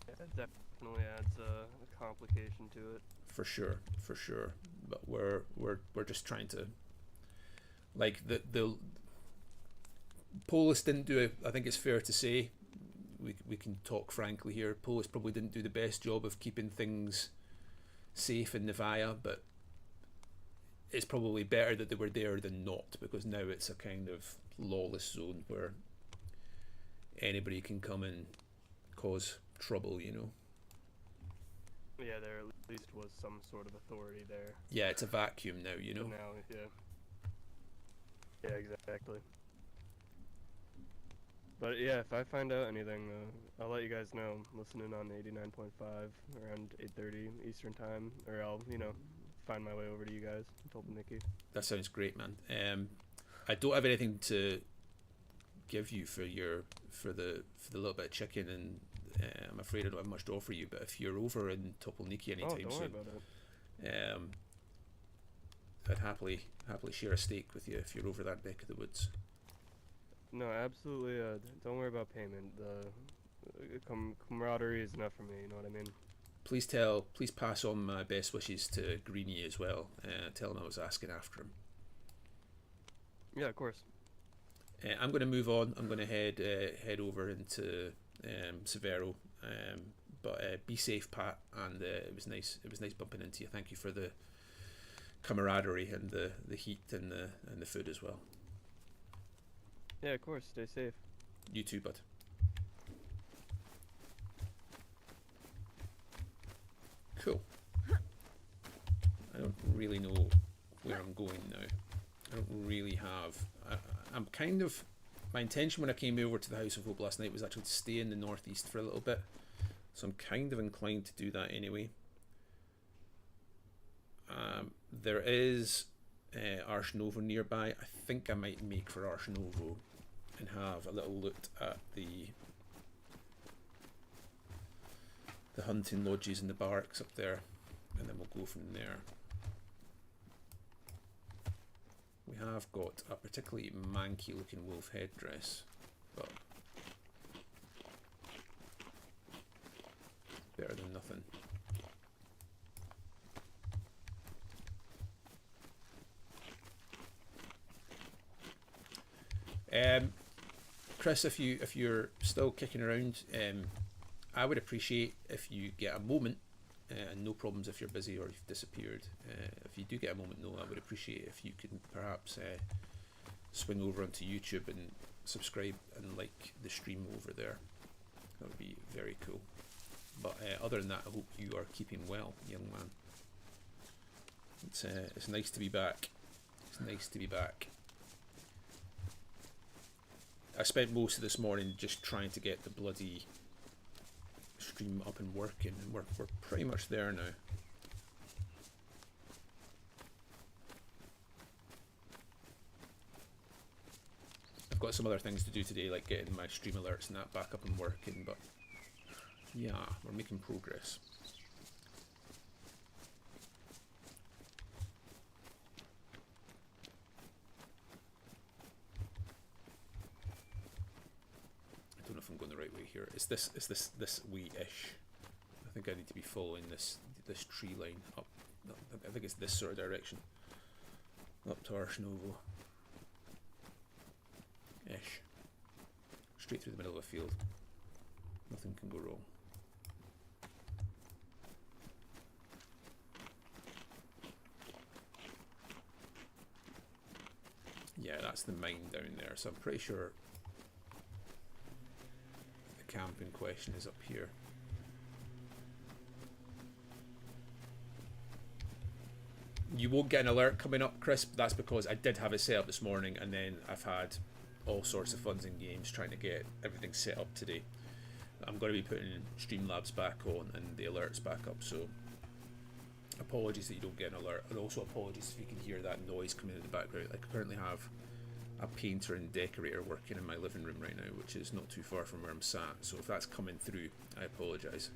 Yeah, it definitely adds a complication to it. For sure, for sure. But we're just trying to, like, the Polis didn't do it. I think it's fair to say, we can talk frankly here. Polis probably didn't do the best job of keeping things safe in Nevaya, but it's probably better that they were there than not, because now it's a kind of lawless zone where anybody can come and cause trouble, you know. Yeah, there at least was some sort of authority there. Yeah, it's a vacuum now, you know. Now, yeah. Yeah, exactly. But yeah, if I find out anything, I'll let you guys know. Listen in on 89.5 around 8:30 Eastern time, or I'll, find my way over to you guys. Topolniki. That sounds great, man. I don't have anything to give you for the little bit of chicken, and I'm afraid I don't have much to offer you. But if you're over in Topolniki anytime don't worry soon, about it. I'd happily share a steak with you if you're over that neck of the woods. No, absolutely. Don't worry about payment. The camaraderie is enough for me. You know what I mean? Please pass on my best wishes to Greenie as well. Tell him I was asking after him. Yeah, of course. I'm going to move on. I'm going to head over into Severo But be safe, Pat, and it was nice. It was nice bumping into you. Thank you for the camaraderie and the heat and the food as well. Yeah, of course. Stay safe. You too, bud. Cool. I don't really know where I'm going now. I don't really have. I'm kind of. My intention when I came over to the House of Hope last night was actually to stay in the northeast for a little bit. So I'm kind of inclined to do that anyway. There is Arch Novo nearby. I think I might make for Arch Novo and have a little look at the hunting lodges and the barracks up there, and then we'll go from there. We have got a particularly manky looking wolf headdress, but better than nothing. Chris, if you're still kicking around, I would appreciate if you get a moment, and no problems if you're busy or you've disappeared. If you do get a moment, though, I would appreciate if you could perhaps swing over onto YouTube and subscribe and like the stream over there. That would be very cool. But other than that, I hope you are keeping well, young man. It's nice to be back. It's nice to be back. I spent most of this morning just trying to get the bloody stream up and working, and we're pretty much there now. I've got some other things to do today, like getting my stream alerts and that back up and working, but yeah, we're making progress. I don't know if I'm going the right way here. Is this way-ish? I think I need to be following this tree line up. I think it's this sort of direction. Up to Arch Novo. Ish. Straight through the middle of a field. Nothing can go wrong. Yeah, that's the mine down there, so I'm pretty sure the camp in question is up here. You won't get an alert coming up, Chris, but that's because I did have it set up this morning, and then I've had all sorts of funs and games trying to get everything set up today. I'm going to be putting Streamlabs back on and the alerts back up, so apologies that you don't get an alert, and also apologies if you can hear that noise coming in the background. I currently have a painter and decorator working in my living room right now, which is not too far from where I'm sat, so if that's coming through, I apologise.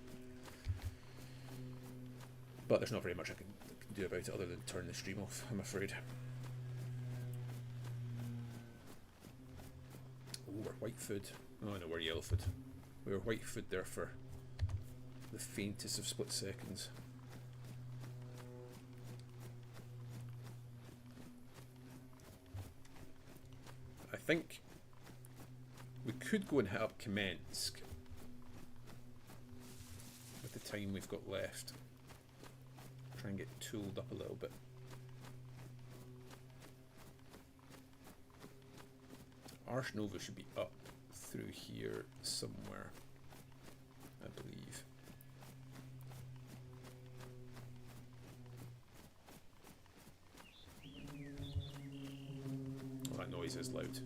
But there's not very much I can do about it other than turn the stream off, I'm afraid. Oh, we're Whitefoot. Oh no, we're Yellowfoot. We were Whitefoot there for the faintest of split seconds. I think we could go and hit up Kamensk with the time we've got left. Try and get tooled up a little bit. Arch Novo should be up through here somewhere, I believe. Oh, that noise is loud.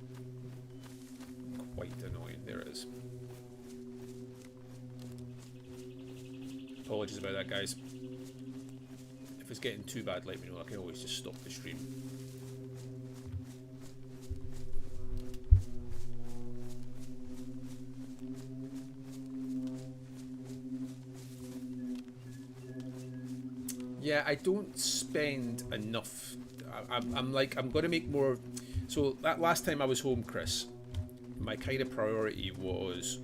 Quite annoying. There it is. Apologies about that, guys. If it's getting too bad, let me know. I can always just stop the stream. Yeah, I don't spend enough. I'm going to make more. So that last time I was home, Chris, my kind of priority was,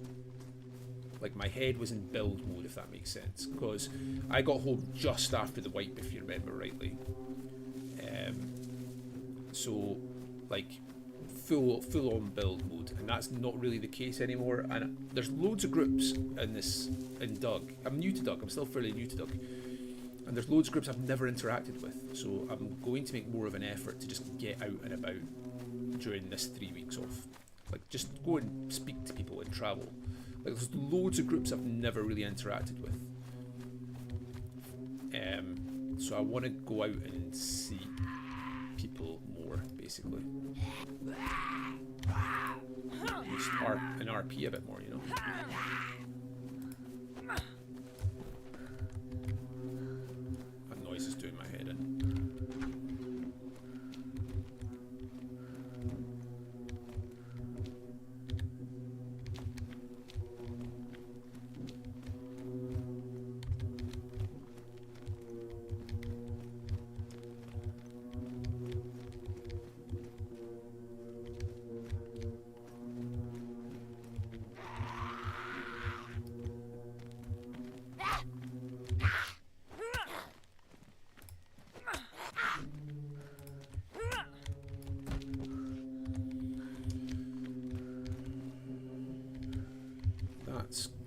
like, my head was in build mode, if that makes sense, because I got home just after the wipe, if you remember rightly. So, like, full on build mode, and that's not really the case anymore. And there's loads of groups in Doug. I'm new to Doug. I'm still fairly new to Doug, and there's loads of groups I've never interacted with. So I'm going to make more of an effort to just get out and about during this 3 weeks off. Like, just go and speak to people and travel. Like, there's loads of groups I've never really interacted with. So I want to go out and see people more, basically. Just an RP a bit more, you know. That noise is doing my head in.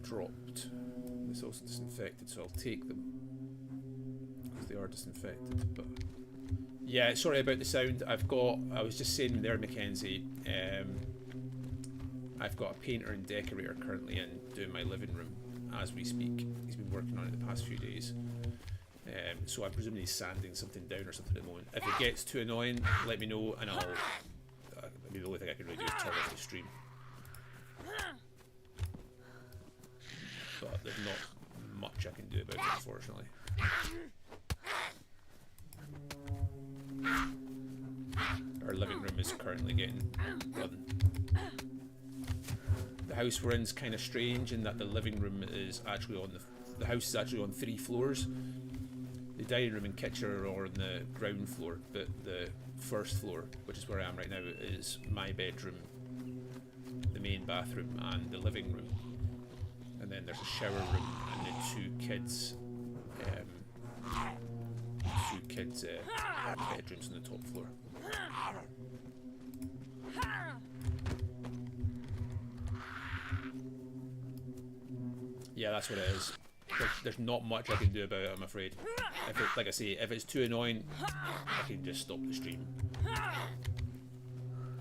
Dropped. It's also disinfected, so I'll take them because they are disinfected. But yeah, sorry about the sound. I was just saying there, Mackenzie. I've got a painter and decorator currently in doing my living room as we speak. He's been working on it the past few days. So I presume he's sanding something down or something at the moment. If it gets too annoying, let me know, and I'll. I mean, the only thing I can really do is turn off the stream. But there's not much I can do about it, unfortunately. Our living room is currently getting done. The house we're in is kind of strange in that the living room is actually on the house is actually on 3 floors. The dining room and kitchen are on the ground floor, but the first floor, which is where I am right now, is my bedroom, the main bathroom, and the living room. And then there's a shower room and the 2 kids' bedrooms on the top floor. Yeah, that's what it is. There's not much I can do about it, I'm afraid. Like I say, if it's too annoying, I can just stop the stream.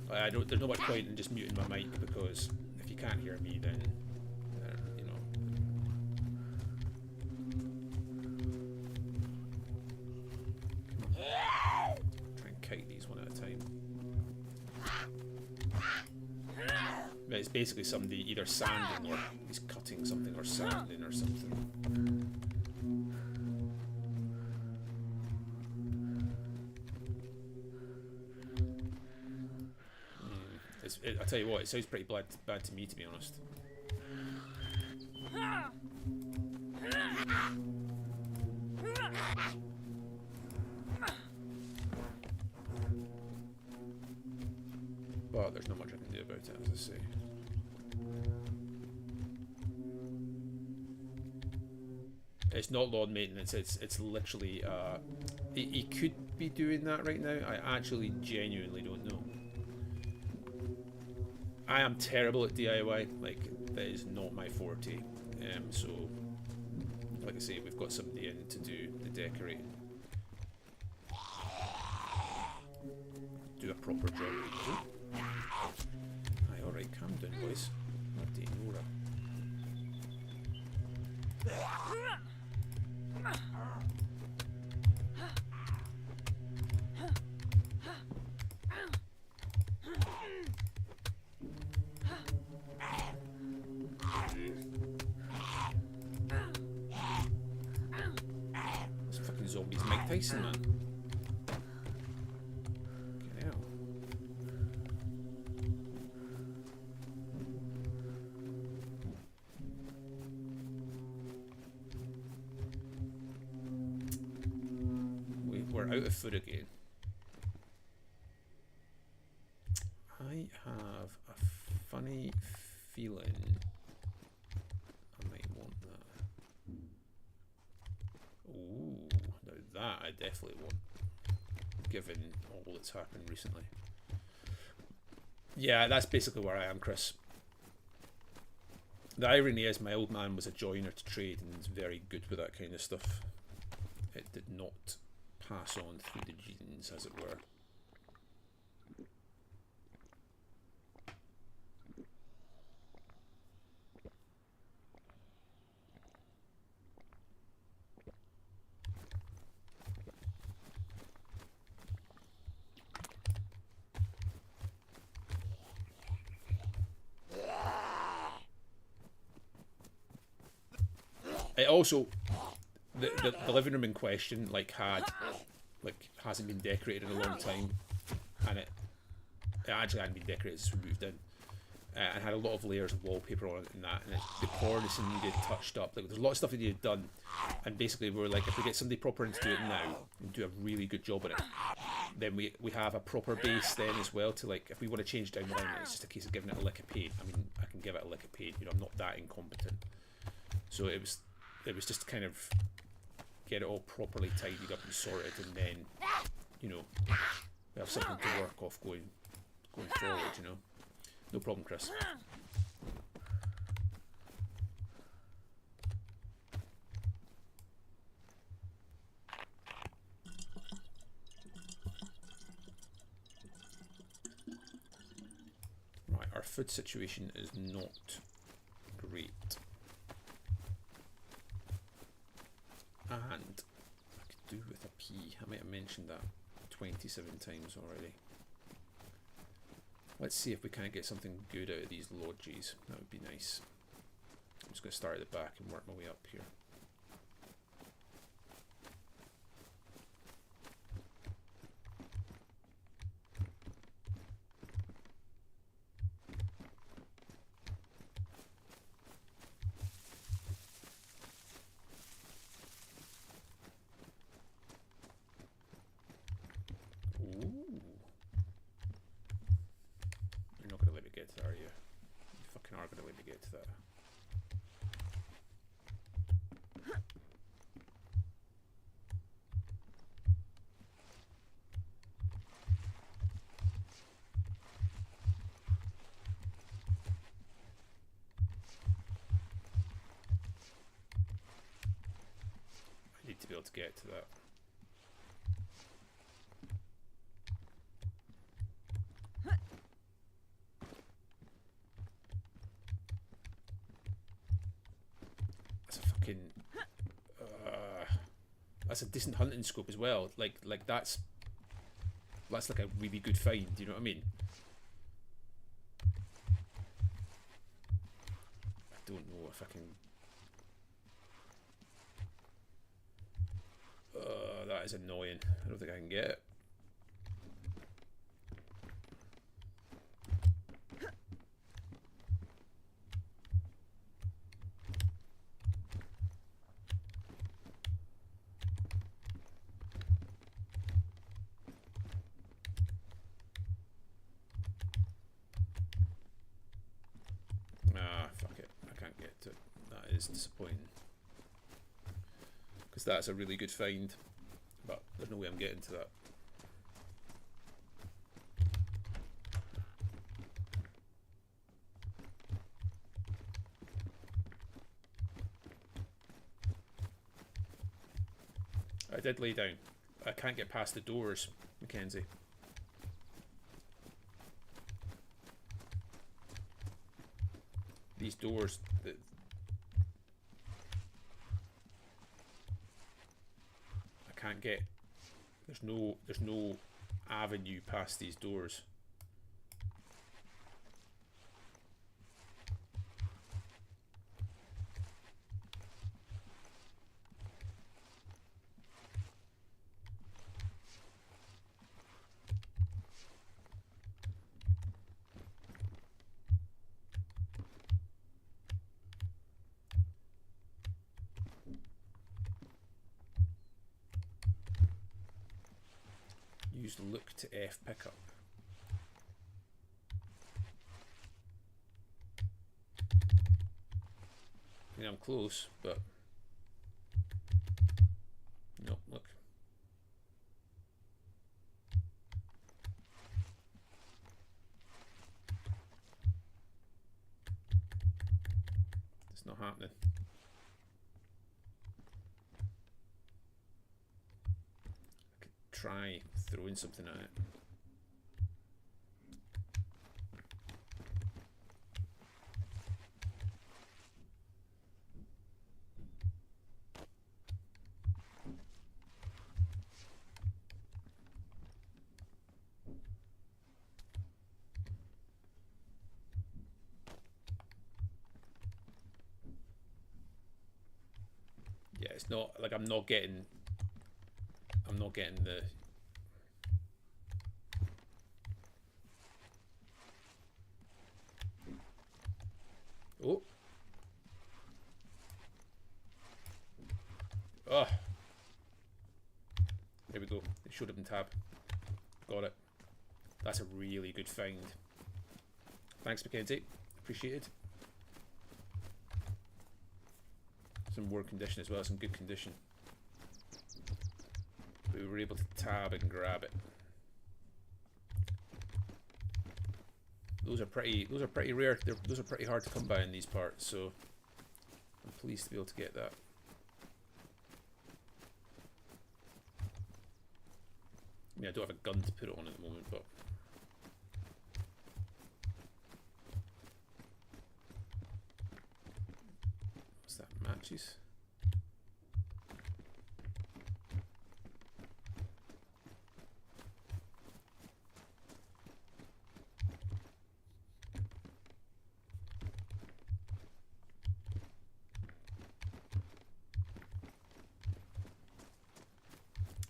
There's not much point in just muting my mic, because if you can't hear me, then you know. Try and kite these one at a time. But it's basically somebody either sanding or he's cutting something or sanding or something. I tell you what, it sounds pretty bad to me, to be honest. But there's not much I can do about it, as I say. It's not lawn maintenance, it's literally, he could be doing that right now. I actually genuinely don't know. I am terrible at DIY, like, that is not my forte. So, like I say, we've got somebody in to do the decorating. Do a proper job. Aye, alright, calm down, boys. Not dating Nora. This fucking zombie's Mike Tyson, man. Fucking hell. We're out of food again. I have a funny feeling I might want that. Ooh, now that I definitely want, given all that's happened recently. Yeah, that's basically where I am, Chris. The irony is my old man was a joiner to trade and is very good with that kind of stuff. It did not pass on through the genes, as it were. It also, the living room in question, like, hasn't been decorated in a long time, and it actually hadn't been decorated since we moved in, and had a lot of layers of wallpaper on it and that, and the cornice needed touched up. Like, there's a lot of stuff that needed done, and basically we were like, if we get somebody proper in to do it now and do a really good job at it, then we have a proper base then as well to, like, if we want to change down the line, it's just a case of giving it a lick of paint. I mean, I can give it a lick of paint, you know, I'm not that incompetent. So it was just kind of get it all properly tidied up and sorted, and then, you know, we have something to work off going forward, you know. No problem, Chris. Right, our food situation is not great. And I could do with a pea. I might have mentioned that 27 times already. Let's see if we can't get something good out of these lodges. That would be nice. I'm just going to start at the back and work my way up here. To be able to get to that. That's a fucking that's a decent hunting scope as well. Like that's like a really good find, do you know what I mean? I don't know if I can. That is annoying. I don't think I can get it. Fuck it. I can't get to it. That is disappointing. Because that's a really good find. But there's no way I'm getting to that. I did lay down. I can't get past the doors, Mackenzie. These doors that can't get. There's no avenue past these doors. Use look to F pickup. I mean, I'm close, but no, look. not happening. I could try throwing something at it. Yeah, it's not like I'm not getting the oh. Oh. There we go. It should have been tab. Got it. That's a really good find. Thanks, Mackenzie. Appreciated. Some more condition as well, some good condition. We were able to tab and grab it. Those are pretty rare. Those are pretty hard to come by in these parts, so I'm pleased to be able to get that. I mean, I don't have a gun to put it on at the moment, but what's that? Matches?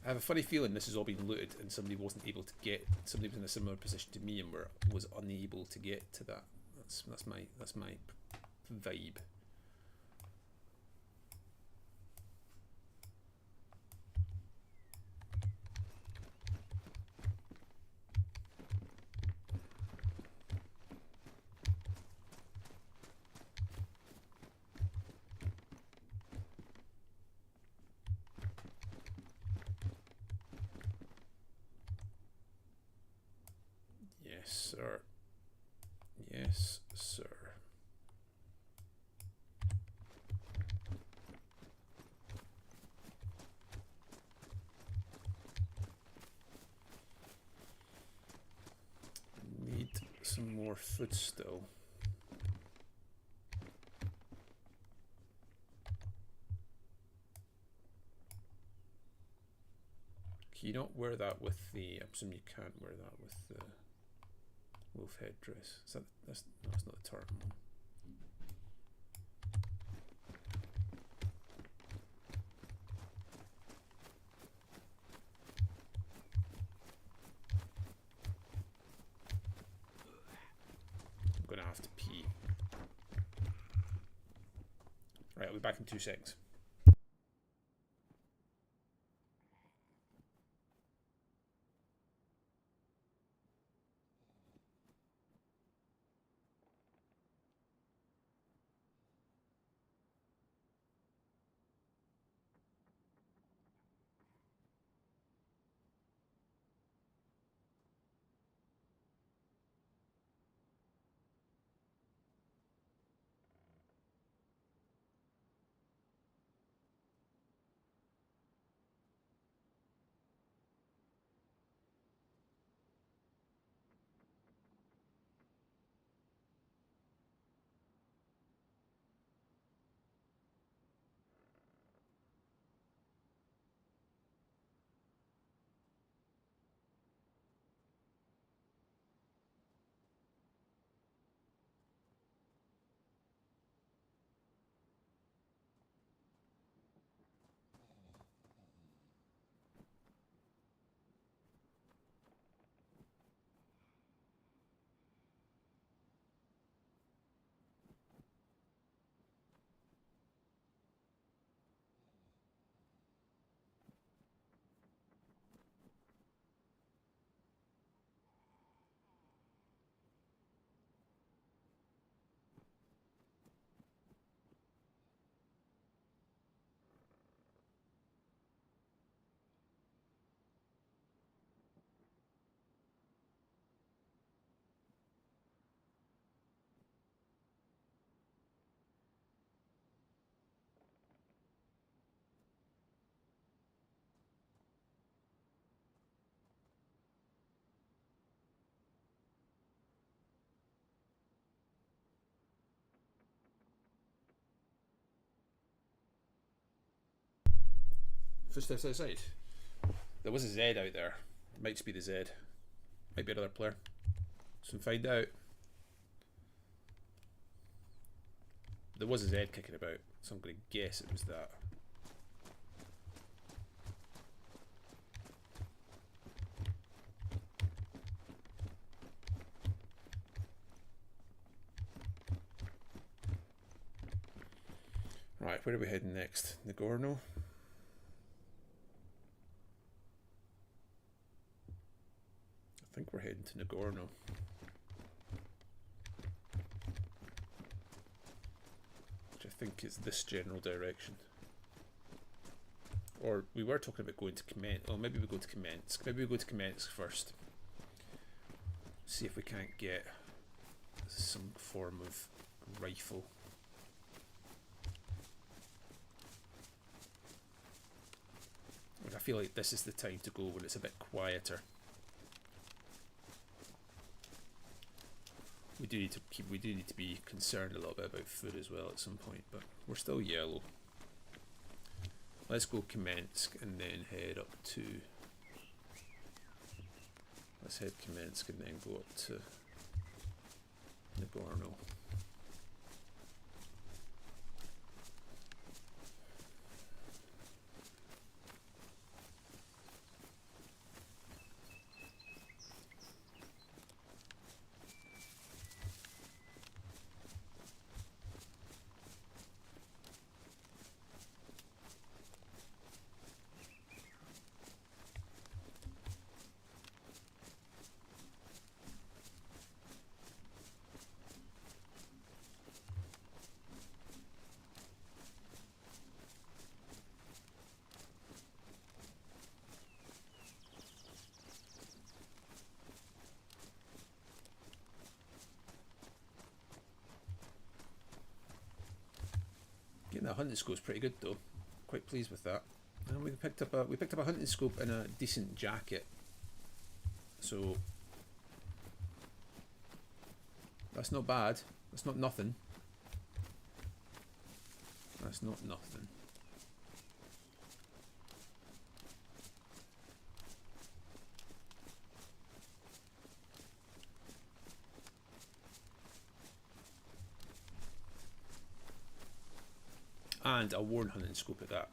I have a funny feeling this has all been looted and somebody wasn't able to get. Somebody was in a similar position to me and was unable to get to that. That's my vibe. Yes, sir. Yes, sir. Need some more food still. Can you not wear that with the... I presume you can't wear that with the wolf head dress. Is that... no, it's not the tartan one. I'm gonna have to pee. Right, I'll be back in 2 seconds. Footsteps outside. There was a Z out there. Might just be the Z. Might be another player. So find out. There was a Z kicking about, so I'm going to guess it was that. Right, where are we heading next? Nagorno? I think we're heading to Nagorno. Which I think is this general direction. Or we were talking about going to Kamensk. Oh, maybe we go to Kamensk. Maybe we go to Kamensk first. See if we can't get some form of rifle. Like, I feel like this is the time to go when it's a bit quieter. We do need to be concerned a little bit about food as well at some point, but we're still yellow. Let's go Kamensk and then head up to. Let's head Kamensk and then go up to Nagorno. Getting that hunting scope's pretty good though. Quite pleased with that. And we picked up a hunting scope and a decent jacket. So that's not bad. That's not nothing. That's not nothing. And a worn hunting scope at that.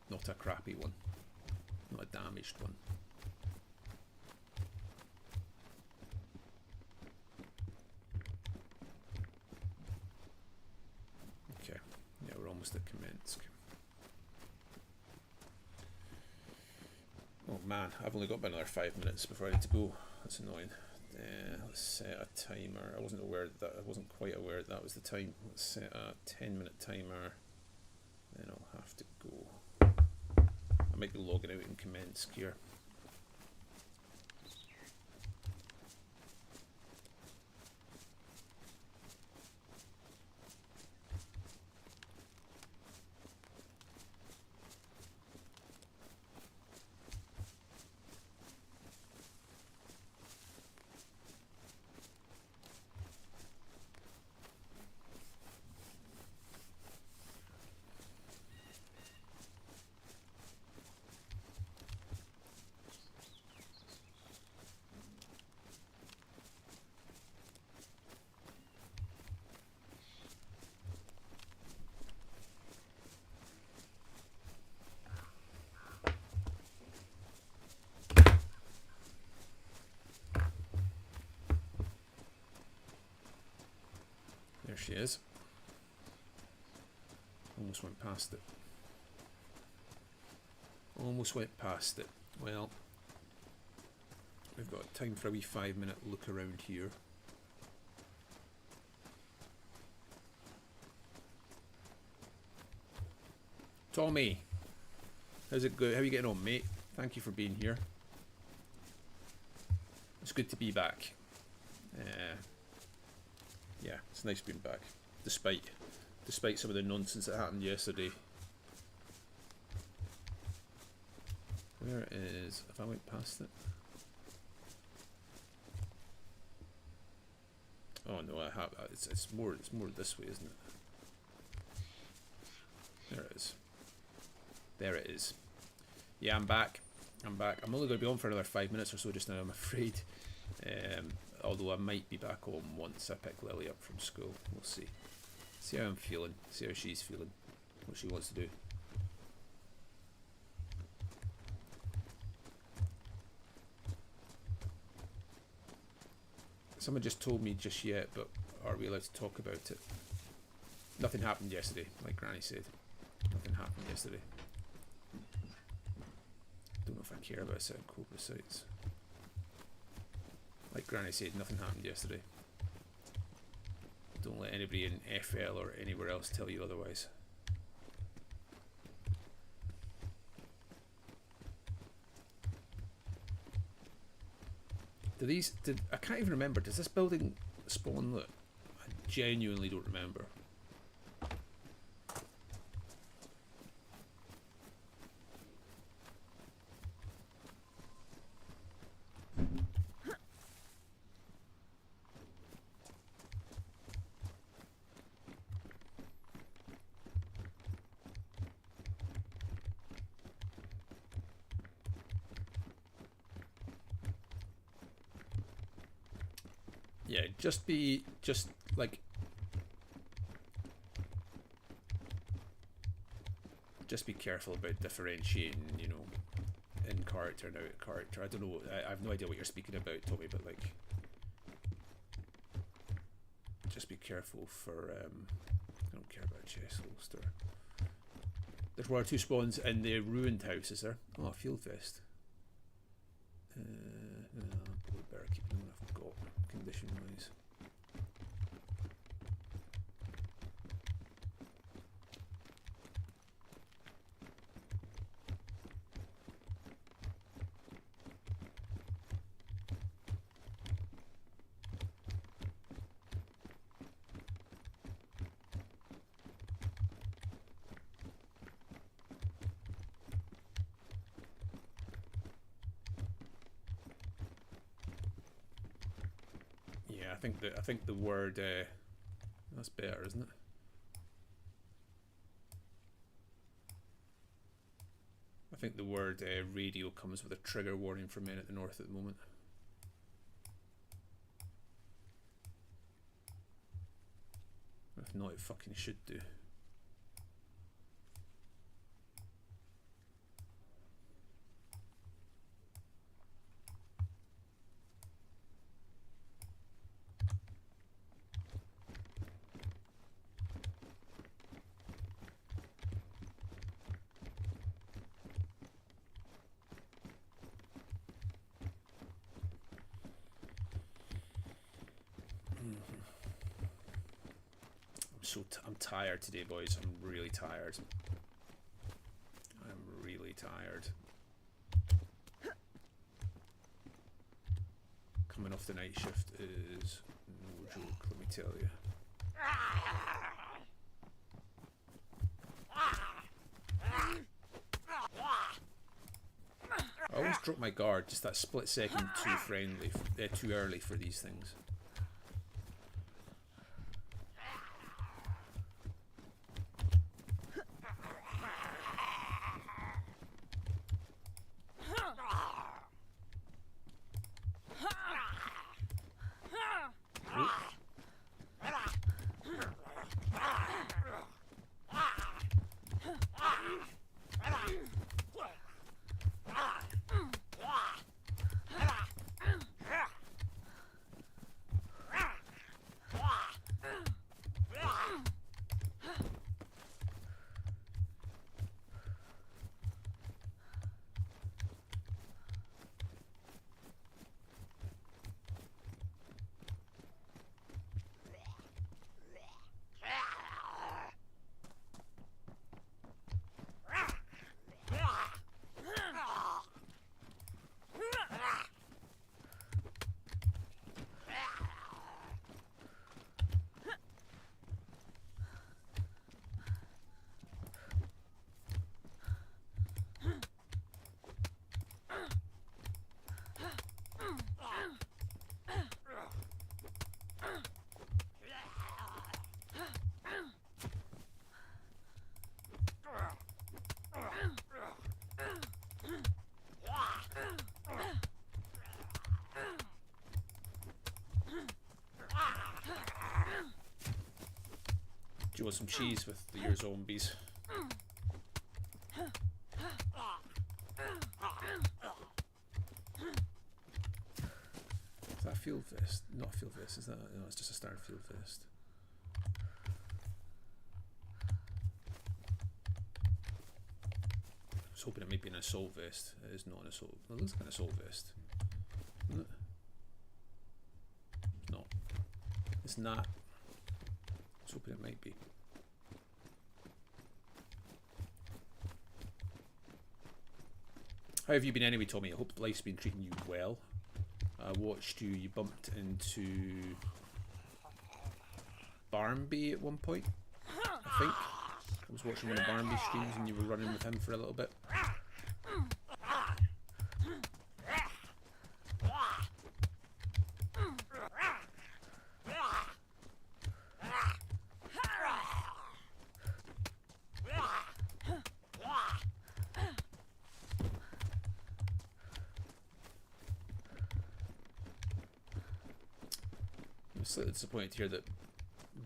Not a crappy one. Not a damaged one. Okay. Yeah, we're almost at Kamensk. Oh man, I've only got about another 5 minutes before I need to go. That's annoying. Let's set a timer. I wasn't quite aware that was the time. Let's set a 10-minute timer. Then I'll have to go. I might be logging out in Kamensk here. There she is. Almost went past it. Almost went past it. Well, we've got time for a wee 5-minute look around here. Tommy, how's it go? How are you getting on, mate? Thank you for being here. It's good to be back. Yeah, it's nice being back, despite some of the nonsense that happened yesterday. Where is? If I went past it. Oh no, I have. It's more this way, isn't it? There it is. There it is. Yeah, I'm back. I'm back. I'm only going to be on for another 5 minutes or so just now, I'm afraid. Although I might be back on once I pick Lily up from school. We'll see. See how I'm feeling. See how she's feeling. What she wants to do. Someone just told me just yet, but are we allowed to talk about it? Nothing happened yesterday, like Granny said. Nothing happened yesterday. Don't know if I care about certain Cobra sites. Like Granny said, nothing happened yesterday. Don't let anybody in FL or anywhere else tell you otherwise. I can't even remember, does this building spawn loot? I genuinely don't remember. Yeah, just be careful about differentiating, you know, in character and out of character. I don't know, I have no idea what you're speaking about, Tommy, but like, just be careful for, I don't care about chest holster. There's 1 or 2 spawns in the ruined house, is there? Oh, a field vest. No, probably better keep them when I've got condition wise. I think the word that's better, isn't it? I think the word radio comes with a trigger warning for men at the north at the moment. If not, it fucking should do. I'm tired today, boys. I'm really tired. I'm really tired. Coming off the night shift is no joke, let me tell you. I always drop my guard just that split second too early for these things. Do you want some cheese with your zombies? Is that a field vest? Not a field vest, is that? No, it's just a standard field vest. I was hoping it might be an assault vest. It is not an assault. Well, it looks like an assault vest. Isn't it? No. It's not. I was hoping it might be. How have you been anyway, Tommy? I hope life's been treating you well. I watched you bumped into Barnby at one point, I think. I was watching one of Barnby's streams and you were running with him for a little bit. I'm slightly disappointed to hear that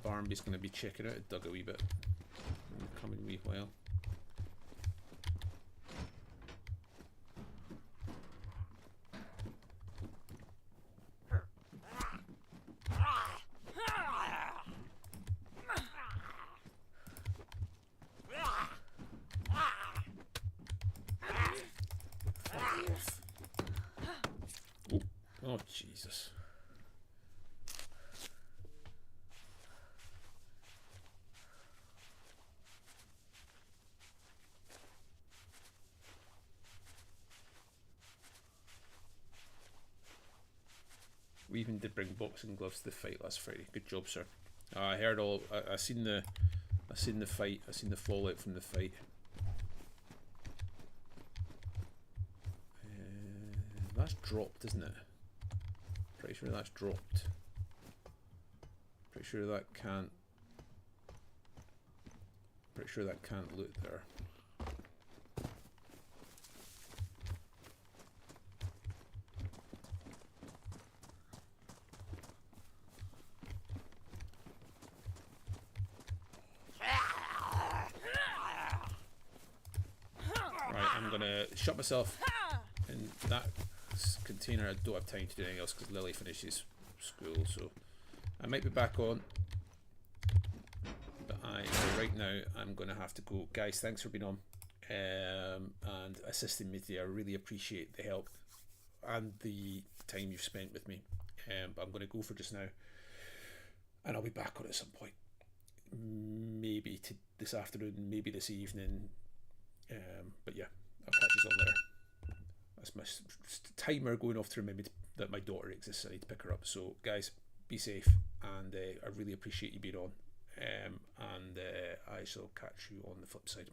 Barnby's going to be checking out a dug a wee bit in the coming wee while. Fuck off. Oh, oh Jesus. We even did bring boxing gloves to the fight last Friday. Good job, sir. I heard all. I seen the fight. I seen the fallout from the fight. That's dropped, isn't it? Pretty sure that's dropped. Pretty sure that can't. Pretty sure that can't loot there. Shut myself in that container. I don't have time to do anything else because Lily finishes school, so I might be back on, but for right now I'm going to have to go. Guys, thanks for being on and assisting me today. I really appreciate the help and the time you've spent with me, but I'm going to go for just now and I'll be back on at some point, maybe this afternoon, maybe this evening, but yeah, I'll catch you on later. That's my timer going off to remember that my daughter exists. I need to pick her up. So guys, be safe, and I really appreciate you being on, and I shall catch you on the flip side.